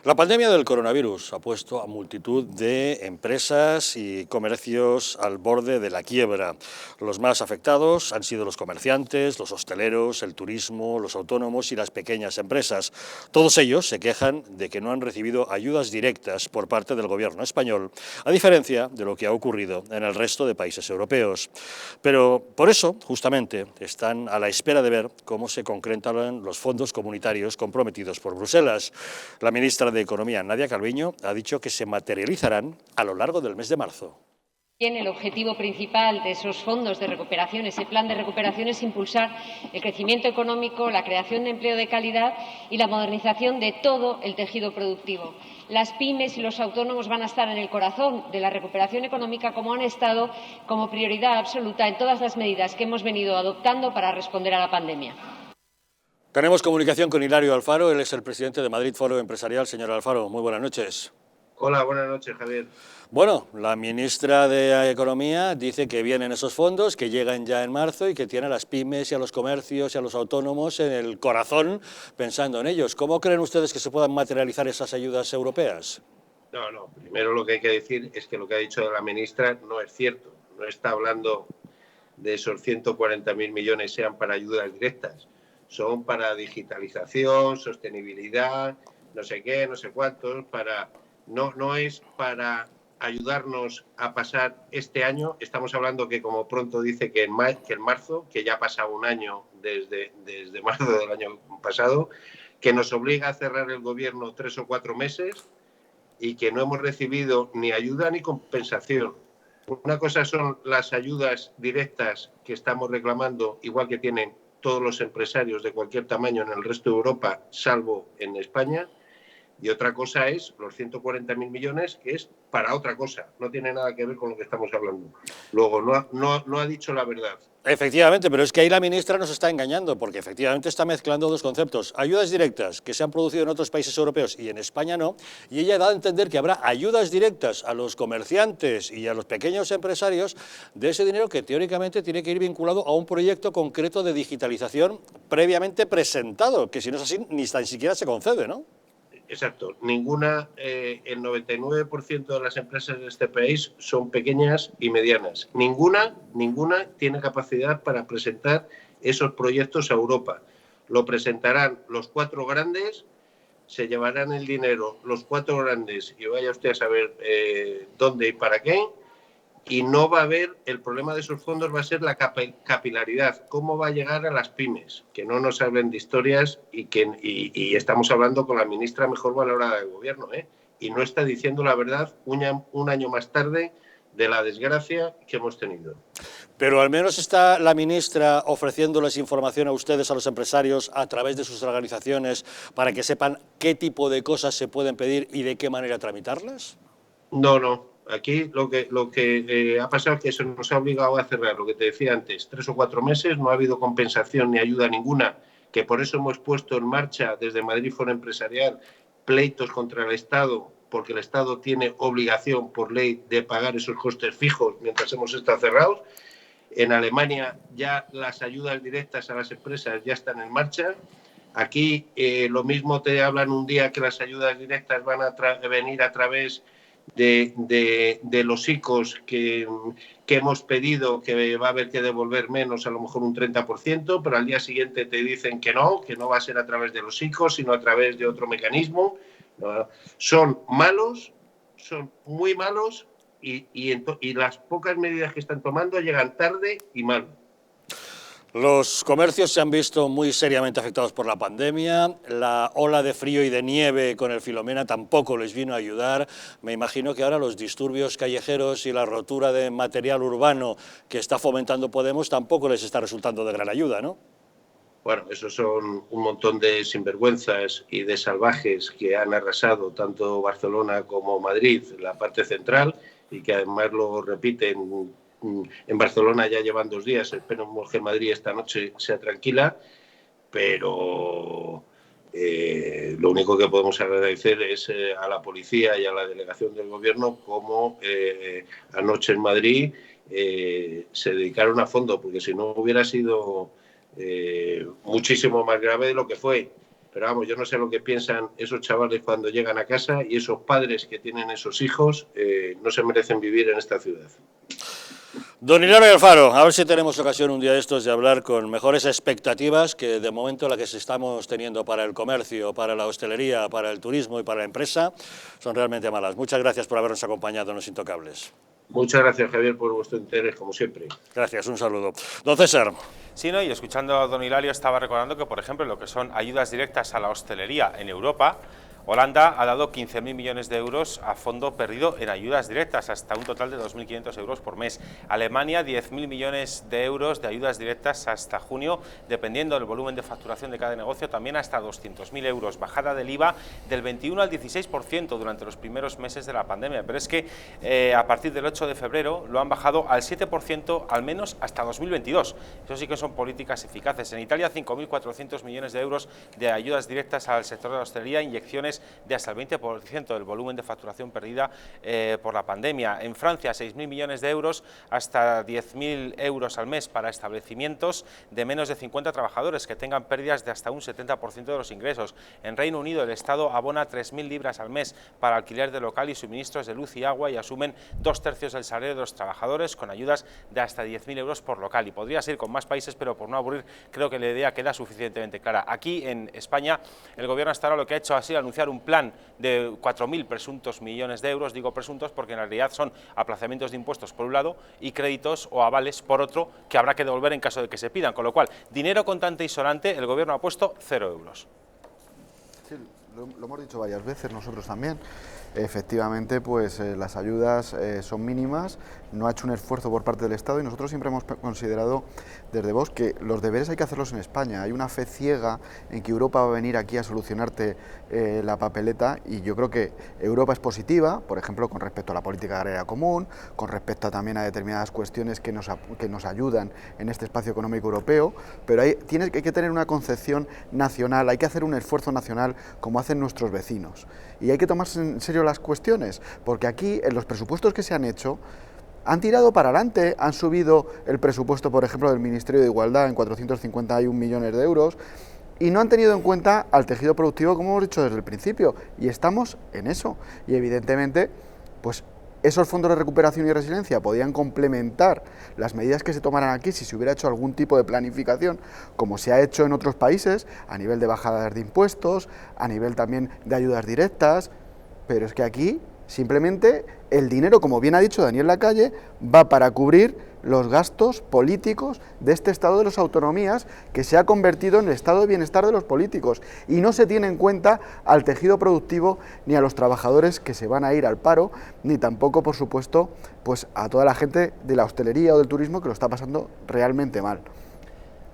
La pandemia del coronavirus ha puesto a multitud de empresas y comercios al borde de la quiebra. Los más afectados han sido los comerciantes, los hosteleros, el turismo, los autónomos y las pequeñas empresas. Todos ellos se quejan de que no han recibido ayudas directas por parte del gobierno español, a diferencia de lo que ha ocurrido en el resto de países europeos. Pero por eso, justamente, están a la espera de ver cómo se concretan los fondos comunitarios comprometidos por Bruselas. La ministra de Economía, Nadia Calviño, ha dicho que se materializarán a lo largo del mes de marzo. El objetivo principal de esos fondos de recuperación, ese plan de recuperación, es impulsar el crecimiento económico, la creación de empleo de calidad y la modernización de todo el tejido productivo. Las pymes y los autónomos van a estar en el corazón de la recuperación económica, como han estado como prioridad absoluta en todas las medidas que hemos venido adoptando para responder a la pandemia. Tenemos comunicación con Hilario Alfaro, él es el presidente de Madrid Foro Empresarial. Señor Alfaro, muy buenas noches. Hola, buenas noches, Javier. Bueno, la ministra de Economía dice que vienen esos fondos, que llegan ya en marzo y que tiene a las pymes y a los comercios y a los autónomos en el corazón pensando en ellos. ¿Cómo creen ustedes que se puedan materializar esas ayudas europeas? No, primero lo que hay que decir es que lo que ha dicho la ministra no es cierto. No está hablando de esos 140.000 millones sean para ayudas directas. Son para digitalización, sostenibilidad, no sé qué, no sé cuántos, no es para ayudarnos a pasar este año. Estamos hablando que, como pronto dice, que en marzo, que ya ha pasado un año desde marzo del año pasado, que nos obliga a cerrar el gobierno 3 o 4 meses y que no hemos recibido ni ayuda ni compensación. Una cosa son las ayudas directas que estamos reclamando, igual que tienen todos los empresarios de cualquier tamaño en el resto de Europa, salvo en España, y otra cosa es los 140.000 millones, que es para otra cosa, no tiene nada que ver con lo que estamos hablando. Luego, no ha dicho la verdad. Efectivamente, pero es que ahí la ministra nos está engañando, porque efectivamente está mezclando dos conceptos. Ayudas directas que se han producido en otros países europeos y en España no, y ella da a entender que habrá ayudas directas a los comerciantes y a los pequeños empresarios de ese dinero que teóricamente tiene que ir vinculado a un proyecto concreto de digitalización previamente presentado, que si no es así ni tan siquiera se concede, ¿no? Exacto. Ninguna, el 99% de las empresas de este país son pequeñas y medianas. Ninguna tiene capacidad para presentar esos proyectos a Europa. Lo presentarán los 4 grandes, se llevarán el dinero los 4 grandes y vaya usted a saber dónde y para qué. Y no va a haber, el problema de esos fondos va a ser la capilaridad, cómo va a llegar a las pymes, que no nos hablen de historias y estamos hablando con la ministra mejor valorada del gobierno, y no está diciendo la verdad un año más tarde de la desgracia que hemos tenido. Pero al menos está la ministra ofreciéndoles información a ustedes, a los empresarios, a través de sus organizaciones, para que sepan qué tipo de cosas se pueden pedir y de qué manera tramitarlas. No. Aquí lo que ha pasado es que se nos ha obligado a cerrar, lo que te decía antes, 3 o 4 meses, no ha habido compensación ni ayuda ninguna, que por eso hemos puesto en marcha desde Madrid Foro Empresarial pleitos contra el Estado, porque el Estado tiene obligación por ley de pagar esos costes fijos mientras hemos estado cerrados. En Alemania ya las ayudas directas a las empresas ya están en marcha. Aquí lo mismo te hablan un día que las ayudas directas van a venir a través de los ICOs que hemos pedido, que va a haber que devolver menos, a lo mejor un 30%, pero al día siguiente te dicen que no va a ser a través de los ICOs, sino a través de otro mecanismo. Son malos, son muy malos y las pocas medidas que están tomando llegan tarde y mal. Los comercios se han visto muy seriamente afectados por la pandemia, la ola de frío y de nieve con el Filomena tampoco les vino a ayudar. Me imagino que ahora los disturbios callejeros y la rotura de material urbano que está fomentando Podemos tampoco les está resultando de gran ayuda, ¿no? Bueno, esos son un montón de sinvergüenzas y de salvajes que han arrasado tanto Barcelona como Madrid, la parte central, y que además lo repiten. En Barcelona ya llevan 2 días, esperemos que Madrid esta noche sea tranquila, pero lo único que podemos agradecer es a la policía y a la delegación del gobierno como anoche en Madrid se dedicaron a fondo, porque si no hubiera sido muchísimo más grave de lo que fue. Pero vamos, yo no sé lo que piensan esos chavales cuando llegan a casa, y esos padres que tienen esos hijos no se merecen vivir en esta ciudad. Don Hilario Alfaro, a ver si tenemos ocasión un día de estos de hablar con mejores expectativas que de momento la que estamos teniendo para el comercio, para la hostelería, para el turismo y para la empresa son realmente malas. Muchas gracias por habernos acompañado en Los Intocables. Muchas gracias, Javier, por vuestro interés, como siempre. Gracias, un saludo. Don César. Sí, ¿no? Y escuchando a don Hilario estaba recordando que, por ejemplo, lo que son ayudas directas a la hostelería en Europa, Holanda ha dado 15.000 millones de euros a fondo perdido en ayudas directas, hasta un total de 2.500 euros por mes. Alemania, 10.000 millones de euros de ayudas directas hasta junio, dependiendo del volumen de facturación de cada negocio, también hasta 200.000 euros. Bajada del IVA del 21 al 16% durante los primeros meses de la pandemia, pero es que a partir del 8 de febrero lo han bajado al 7%, al menos hasta 2022. Eso sí que son políticas eficaces. En Italia, 5.400 millones de euros de ayudas directas al sector de la hostelería, inyecciones estimaciones de hasta el 20% del volumen de facturación perdida por la pandemia. En Francia, 6.000 millones de euros, hasta 10.000 euros al mes para establecimientos de menos de 50 trabajadores que tengan pérdidas de hasta un 70% de los ingresos. En Reino Unido, el Estado abona 3.000 libras al mes para alquiler de local y suministros de luz y agua y asumen 2/3 del salario de los trabajadores con ayudas de hasta 10.000 euros por local. Y podría ser con más países, pero por no aburrir, creo que la idea queda suficientemente clara. Aquí en España, el gobierno hasta ahora lo que ha hecho ha sido anunciar un plan de 4.000 presuntos millones de euros, digo presuntos porque en realidad son aplazamientos de impuestos por un lado y créditos o avales por otro que habrá que devolver en caso de que se pidan, con lo cual, dinero contante y sonante, el gobierno ha puesto 0 euros. Sí, lo hemos dicho varias veces nosotros también. Efectivamente, pues las ayudas son mínimas, no ha hecho un esfuerzo por parte del Estado y nosotros siempre hemos considerado desde Vox que los deberes hay que hacerlos en España. Hay una fe ciega en que Europa va a venir aquí a solucionarte la papeleta y yo creo que Europa es positiva, por ejemplo, con respecto a la política agraria común, con respecto también a determinadas cuestiones que nos ayudan en este espacio económico europeo, pero hay que tener una concepción nacional, hay que hacer un esfuerzo nacional como hacen nuestros vecinos y hay que tomarse en serio las cuestiones, porque aquí en los presupuestos que se han hecho han tirado para adelante, han subido el presupuesto, por ejemplo, del Ministerio de Igualdad en 451 millones de euros y no han tenido en cuenta al tejido productivo, como hemos dicho desde el principio, y estamos en eso. Y evidentemente, pues esos fondos de recuperación y resiliencia podían complementar las medidas que se tomaran aquí si se hubiera hecho algún tipo de planificación, como se ha hecho en otros países, a nivel de bajadas de impuestos, a nivel también de ayudas directas, pero es que aquí simplemente el dinero, como bien ha dicho Daniel Lacalle, va para cubrir los gastos políticos de este Estado de las autonomías que se ha convertido en el estado de bienestar de los políticos y no se tiene en cuenta al tejido productivo ni a los trabajadores que se van a ir al paro, ni tampoco, por supuesto, pues a toda la gente de la hostelería o del turismo que lo está pasando realmente mal.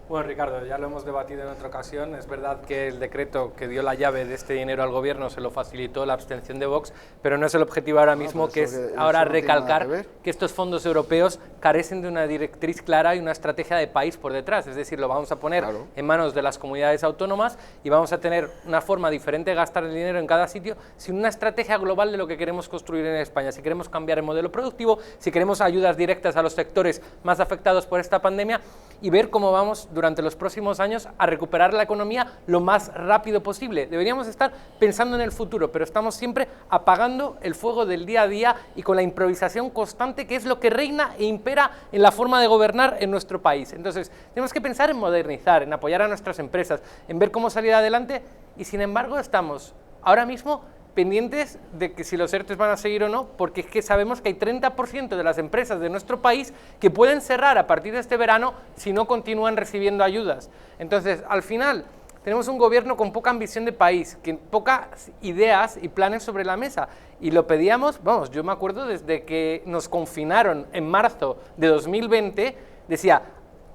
Bueno, Ricardo, ya lo hemos debatido en otra ocasión. Es verdad que el decreto que dio la llave de este dinero al gobierno se lo facilitó la abstención de Vox, pero no es el objetivo ahora mismo, que es ahora recalcar que estos fondos europeos carecen de una directriz clara y una estrategia de país por detrás. Es decir, lo vamos a poner en manos de las comunidades autónomas y vamos a tener una forma diferente de gastar el dinero en cada sitio sin una estrategia global de lo que queremos construir en España. Si queremos cambiar el modelo productivo, si queremos ayudas directas a los sectores más afectados por esta pandemia y ver cómo vamos durante los próximos años a recuperar la economía lo más rápido posible. Deberíamos estar pensando en el futuro, pero estamos siempre apagando el fuego del día a día y con la improvisación constante, que es lo que reina e impera en la forma de gobernar en nuestro país. Entonces, tenemos que pensar en modernizar, en apoyar a nuestras empresas, en ver cómo salir adelante y, sin embargo, estamos ahora mismo pendientes de que si los ERTEs van a seguir o no, porque es que sabemos que hay 30% de las empresas de nuestro país que pueden cerrar a partir de este verano si no continúan recibiendo ayudas. Entonces, al final, tenemos un gobierno con poca ambición de país, que pocas ideas y planes sobre la mesa, y lo pedíamos, vamos, yo me acuerdo desde que nos confinaron en marzo de 2020, decía,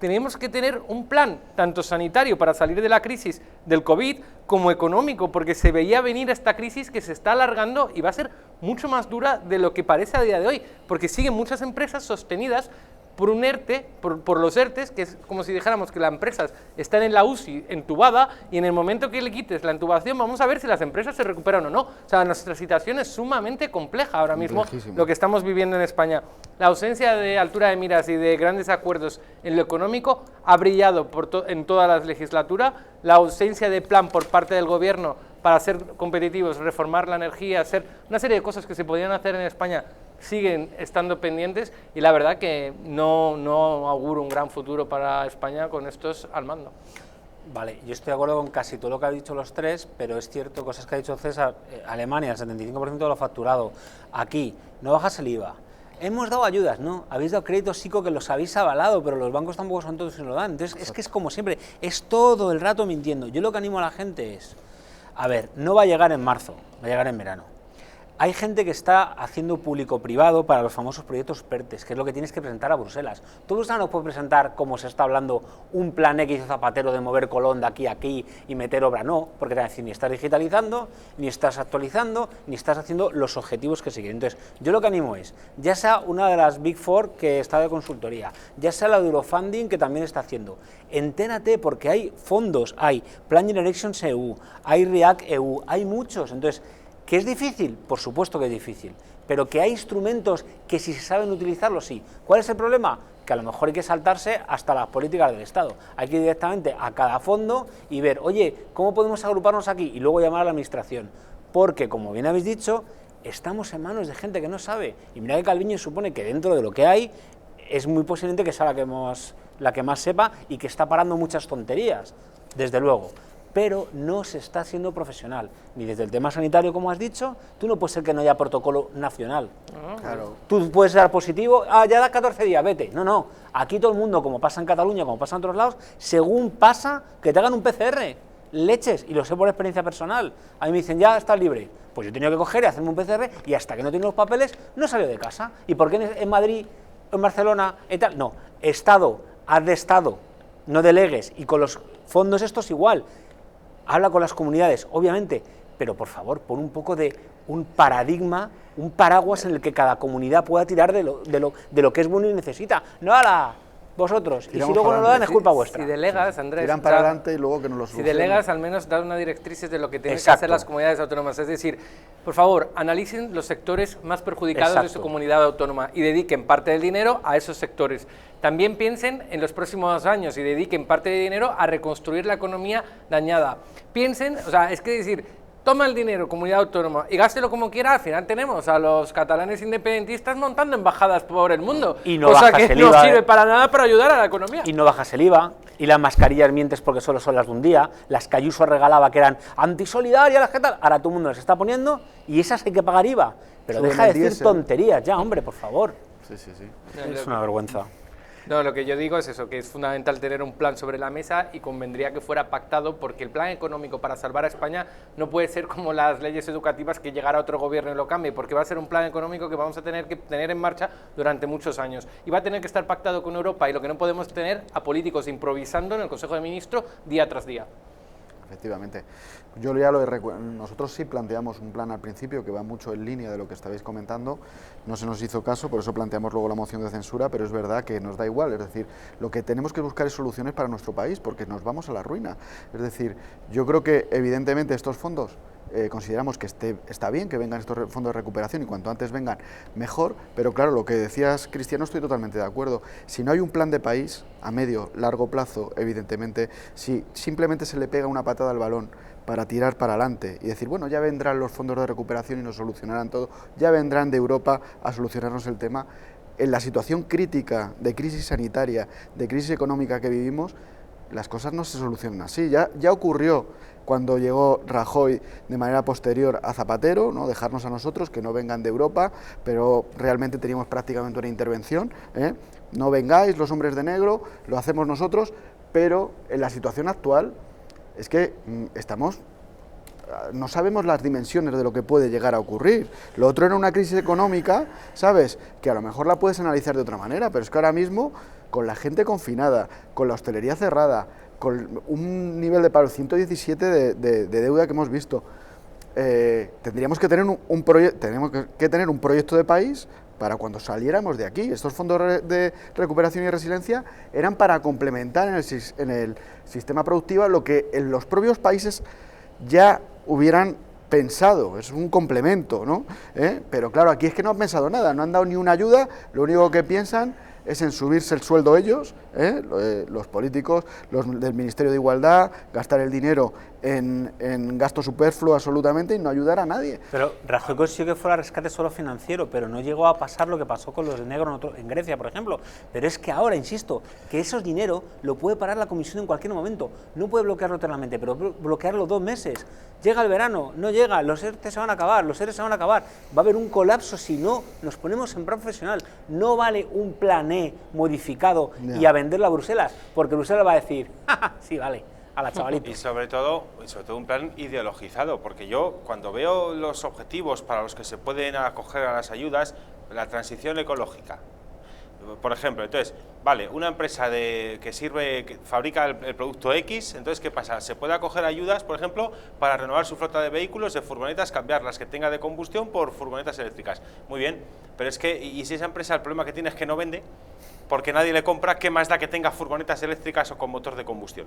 tenemos que tener un plan tanto sanitario para salir de la crisis del COVID como económico, porque se veía venir esta crisis que se está alargando y va a ser mucho más dura de lo que parece a día de hoy, porque siguen muchas empresas sostenidas por un ERTE, por los ERTEs, que es como si dijéramos que las empresas están en la UCI entubada y en el momento que le quites la intubación vamos a ver si las empresas se recuperan o no. O sea, nuestra situación es sumamente compleja ahora mismo, lo que estamos viviendo en España. La ausencia de altura de miras y de grandes acuerdos en lo económico ha brillado en toda la legislatura. La ausencia de plan por parte del gobierno para ser competitivos, reformar la energía, hacer una serie de cosas que se podían hacer en España siguen estando pendientes y la verdad que no auguro un gran futuro para España con estos al mando. Vale, yo estoy de acuerdo con casi todo lo que han dicho los tres, pero es cierto, cosas que ha dicho César, Alemania, el 75% de lo facturado, aquí, no bajas el IVA. Hemos dado ayudas, ¿no? Habéis dado créditos psico que los habéis avalado, pero los bancos tampoco son todos y lo dan. Entonces, es que es como siempre, es todo el rato mintiendo. Yo lo que animo a la gente es, a ver, no va a llegar en marzo, va a llegar en verano. hay gente que está haciendo público-privado para los famosos proyectos PERTES, que es lo que tienes que presentar a Bruselas. Tú Bruselas no puedes presentar, como se está hablando, un plan que hizo Zapatero de mover Colón de aquí a aquí y meter obra, no, porque te van a decir, ni estás digitalizando, ni estás actualizando, ni estás haciendo los objetivos que siguen. Entonces, yo lo que animo es, ya sea una de las Big Four que está de consultoría, ya sea la de Eurofunding que también está haciendo, entérate porque hay fondos, hay Plan Generations EU, hay React EU, hay muchos, entonces, ¿que es difícil? Por supuesto que es difícil, pero que hay instrumentos que si se saben utilizarlos, sí. ¿Cuál es el problema? Que a lo mejor hay que saltarse hasta las políticas del Estado. Hay que ir directamente a cada fondo y ver, oye, ¿cómo podemos agruparnos aquí? Y luego llamar a la administración. Porque, como bien habéis dicho, estamos en manos de gente que no sabe. Y mira que Calviño supone que dentro de lo que hay, es muy posible que sea la que más sepa y que está parando muchas tonterías, desde luego. Pero no se está siendo profesional, ni desde el tema sanitario, como has dicho, tú no puedes ser que no haya protocolo nacional. Claro. Tú puedes dar positivo, ya da 14 días, vete. No, aquí todo el mundo, como pasa en Cataluña, como pasa en otros lados, según pasa, que te hagan un PCR, leches, y lo sé por experiencia personal. A mí me dicen, ya estás libre. Pues yo he tenido que coger y hacerme un PCR, y hasta que no tengo los papeles, no salgo de casa. ¿Y por qué en Madrid, en Barcelona, y tal? No, Estado, haz de Estado, no delegues, y con los fondos estos igual. Habla con las comunidades, obviamente, pero por favor, pon un poco de un paradigma, un paraguas en el que cada comunidad pueda tirar de lo que es bueno y necesita. No a la vosotros, Tiramos y si luego no lo dan es culpa vuestra. Si delegas, Andrés, tiran para adelante y luego que no lo solucionen. Si delegas, al menos dar una directrices de lo que tienen que hacer las comunidades autónomas. Es decir, por favor, analicen los sectores más perjudicados de su comunidad autónoma y dediquen parte del dinero a esos sectores. También piensen en los próximos años y dediquen parte de dinero a reconstruir la economía dañada. Piensen, o sea, es que decir, toma el dinero, comunidad autónoma, y gástelo como quiera, al final tenemos a los catalanes independentistas montando embajadas por el mundo, y no cosa que no sirve para nada para ayudar a la economía. Y no bajas el IVA, y las mascarillas mientes porque solo son las de un día, las que Ayuso regalaba que eran antisolidarias, las que tal, ahora todo el mundo las está poniendo, y esas hay que pagar IVA, pero deja de decir tonterías ya, hombre, por favor. Sí. Es una vergüenza. No, lo que yo digo es eso, que es fundamental tener un plan sobre la mesa y convendría que fuera pactado, porque el plan económico para salvar a España no puede ser como las leyes educativas, que llegará otro gobierno y lo cambie, porque va a ser un plan económico que vamos a tener que tener en marcha durante muchos años y va a tener que estar pactado con Europa, y lo que no podemos tener a políticos improvisando en el Consejo de Ministros día tras día. Efectivamente. Nosotros sí planteamos un plan al principio que va mucho en línea de lo que estabais comentando, no se nos hizo caso, por eso planteamos luego la moción de censura, pero es verdad que nos da igual, es decir, lo que tenemos que buscar es soluciones para nuestro país, porque nos vamos a la ruina. Es decir, yo creo que evidentemente estos fondos consideramos que está bien que vengan estos fondos de recuperación y cuanto antes vengan mejor, pero claro, lo que decías, Cristiano, estoy totalmente de acuerdo. Si no hay un plan de país a medio, largo plazo, evidentemente, si simplemente se le pega una patada al balón para tirar para adelante y decir, bueno, ya vendrán los fondos de recuperación y nos solucionarán todo, ya vendrán de Europa a solucionarnos el tema, en la situación crítica de crisis sanitaria, de crisis económica que vivimos, las cosas no se solucionan así. Ya ocurrió cuando llegó Rajoy de manera posterior a Zapatero, ¿no? Dejarnos a nosotros, que no vengan de Europa, pero realmente teníamos prácticamente una intervención, no vengáis los hombres de negro, lo hacemos nosotros, pero en la situación actual es que no sabemos las dimensiones de lo que puede llegar a ocurrir. Lo otro era una crisis económica, ¿sabes?, que a lo mejor la puedes analizar de otra manera, pero es que ahora mismo, con la gente confinada, con la hostelería cerrada, con un nivel de paro 117 de deuda que hemos visto, tendríamos que tener un proyecto de país para cuando saliéramos de aquí. Estos fondos de recuperación y resiliencia eran para complementar en el sistema productivo lo que en los propios países ya hubieran pensado, es un complemento, ¿no? Pero claro, aquí es que no han pensado nada, no han dado ni una ayuda, lo único que piensan es en subirse el sueldo ellos, los políticos, los del Ministerio de Igualdad, gastar el dinero en gasto superfluo absolutamente y no ayudar a nadie. Pero Rajoy consiguió que fuera rescate solo financiero, pero no llegó a pasar lo que pasó con los de negro en Grecia, por ejemplo. Pero es que ahora, insisto, que esos dinero lo puede parar la Comisión en cualquier momento. No puede bloquearlo eternamente, pero bloquearlo 2 meses. Llega el verano, no llega, los ERTE se van a acabar, los ERE se van a acabar. Va a haber un colapso si no nos ponemos en plan profesional. No vale un plan E modificado y a venderlo a Bruselas, porque Bruselas va a decir, sí, vale. a la chavalita. Y sobre todo un plan ideologizado, porque yo cuando veo los objetivos para los que se pueden acoger a las ayudas, la transición ecológica, por ejemplo, entonces, vale, una empresa que fabrica el producto X, entonces, ¿qué pasa? Se puede acoger ayudas, por ejemplo, para renovar su flota de vehículos, de furgonetas, cambiar las que tenga de combustión por furgonetas eléctricas. Muy bien, pero es que, y si esa empresa el problema que tiene es que no vende, porque nadie le compra, ¿qué más da que tenga furgonetas eléctricas o con motor de combustión?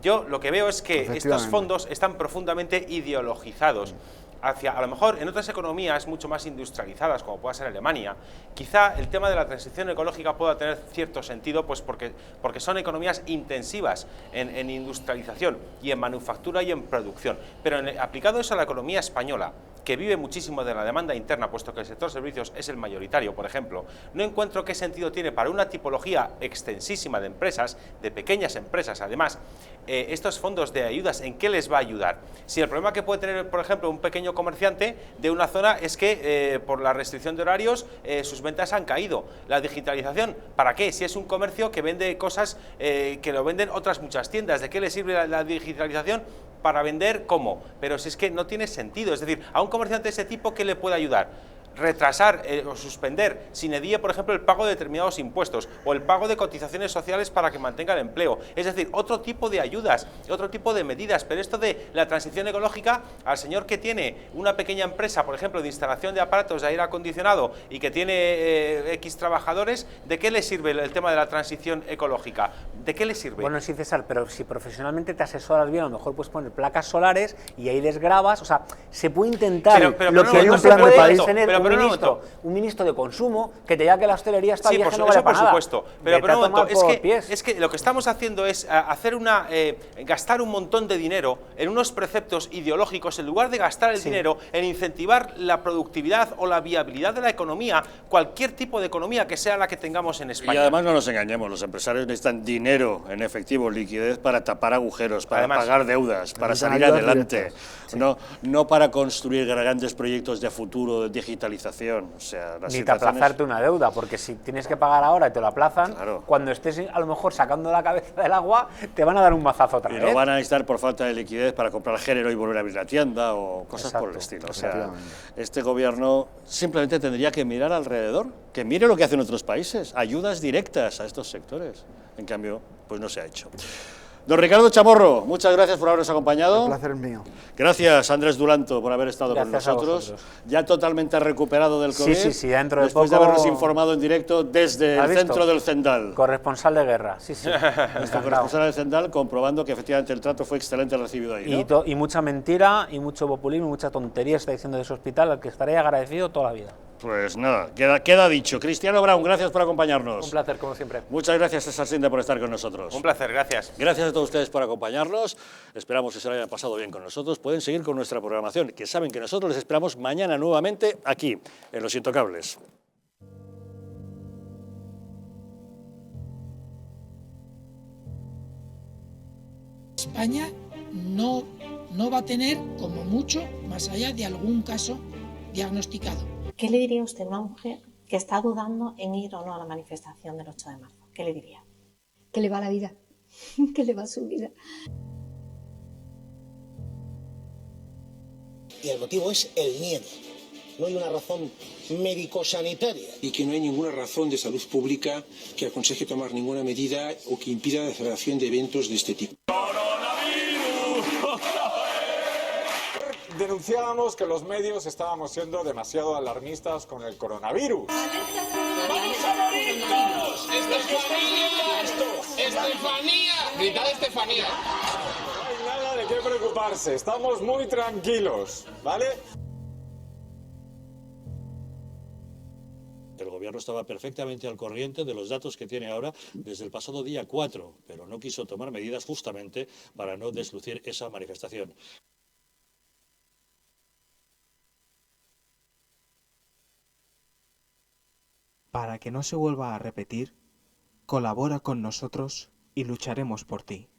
Yo lo que veo es que estos fondos están profundamente ideologizados hacia, a lo mejor en otras economías mucho más industrializadas, como pueda ser Alemania, quizá el tema de la transición ecológica pueda tener cierto sentido, pues porque son economías intensivas en industrialización y en manufactura y en producción, pero aplicado eso a la economía española, que vive muchísimo de la demanda interna, puesto que el sector servicios es el mayoritario, por ejemplo, no encuentro qué sentido tiene para una tipología extensísima de empresas, de pequeñas empresas además, estos fondos de ayudas, ¿en qué les va a ayudar? Si el problema que puede tener, por ejemplo, un pequeño comerciante de una zona es que por la restricción de horarios sus ventas han caído. La digitalización, ¿para qué? Si es un comercio que vende cosas que lo venden otras muchas tiendas, ¿de qué le sirve la digitalización? Para vender, ¿cómo? Pero si es que no tiene sentido, es decir, a un comerciante de ese tipo, ¿qué le puede ayudar? Retrasar o suspender sin edie, por ejemplo, el pago de determinados impuestos o el pago de cotizaciones sociales para que mantenga el empleo. Es decir, otro tipo de ayudas, otro tipo de medidas, pero esto de la transición ecológica, al señor que tiene una pequeña empresa, por ejemplo, de instalación de aparatos de aire acondicionado y que tiene X trabajadores, ¿de qué le sirve el tema de la transición ecológica? ¿De qué le sirve? Bueno, sí, César, pero si profesionalmente te asesoras bien, a lo mejor puedes poner placas solares y ahí les grabas, o sea, se puede intentar lo que hay un plan de país tener un ministro de consumo que te diga que la hostelería está vieja, no vale para nada. Por supuesto, pero un momento, es que lo que estamos haciendo es gastar un montón de dinero en unos preceptos ideológicos en lugar de gastar el dinero en incentivar la productividad o la viabilidad de la economía, cualquier tipo de economía que sea la que tengamos en España. Y además no nos engañemos, los empresarios necesitan dinero en efectivo, liquidez para tapar agujeros, para pagar deudas, para salir adelante, no para construir grandes proyectos de futuro, de digitalización. O sea, ni te aplazarte una deuda, porque si tienes que pagar ahora y te lo aplazan, cuando estés a lo mejor sacando la cabeza del agua, te van a dar un mazazo otra vez. Y lo van a necesitar por falta de liquidez para comprar género y volver a abrir la tienda o cosas por el estilo. O sea, este gobierno simplemente tendría que mirar alrededor, que mire lo que hacen otros países, ayudas directas a estos sectores. En cambio, pues no se ha hecho. Don Ricardo Chamorro, muchas gracias por habernos acompañado. El placer es mío. Gracias, Andrés Duranto, por haber estado con nosotros. Ya totalmente recuperado del COVID. Sí, dentro de poco. Después de habernos informado en directo desde el centro del Zendal. Corresponsal de guerra, sí. Nuestro corresponsal del Zendal, comprobando que efectivamente el trato fue excelente recibido ahí, ¿no? Y mucha mentira, y mucho populismo, y mucha tontería está diciendo de ese hospital, al que estaré agradecido toda la vida. Pues nada, queda dicho. Cristiano Brown, gracias por acompañarnos. Un placer, como siempre. Muchas gracias, César Sinde, por estar con nosotros. Un placer, gracias. Gracias a todos ustedes por acompañarnos. Esperamos que se lo hayan pasado bien con nosotros. Pueden seguir con nuestra programación, que saben que nosotros les esperamos mañana nuevamente aquí, en Los Intocables. España no va a tener, como mucho, más allá de algún caso diagnosticado. ¿Qué le diría usted a una mujer que está dudando en ir o no a la manifestación del 8 de marzo? ¿Qué le diría? Que le va la vida, que le va su vida. Y el motivo es el miedo. No hay una razón médico-sanitaria. Y que no hay ninguna razón de salud pública que aconseje tomar ninguna medida o que impida la celebración de eventos de este tipo. Denunciábamos que los medios estábamos siendo demasiado alarmistas con el coronavirus. ¡Vamos a morir todos! ¡Estefanía! ¡Gritad Estefanía! No hay nada de qué preocuparse, estamos muy tranquilos, ¿vale? El gobierno estaba perfectamente al corriente de los datos que tiene ahora desde el pasado día 4, pero no quiso tomar medidas justamente para no deslucir esa manifestación. Para que no se vuelva a repetir, colabora con nosotros y lucharemos por ti.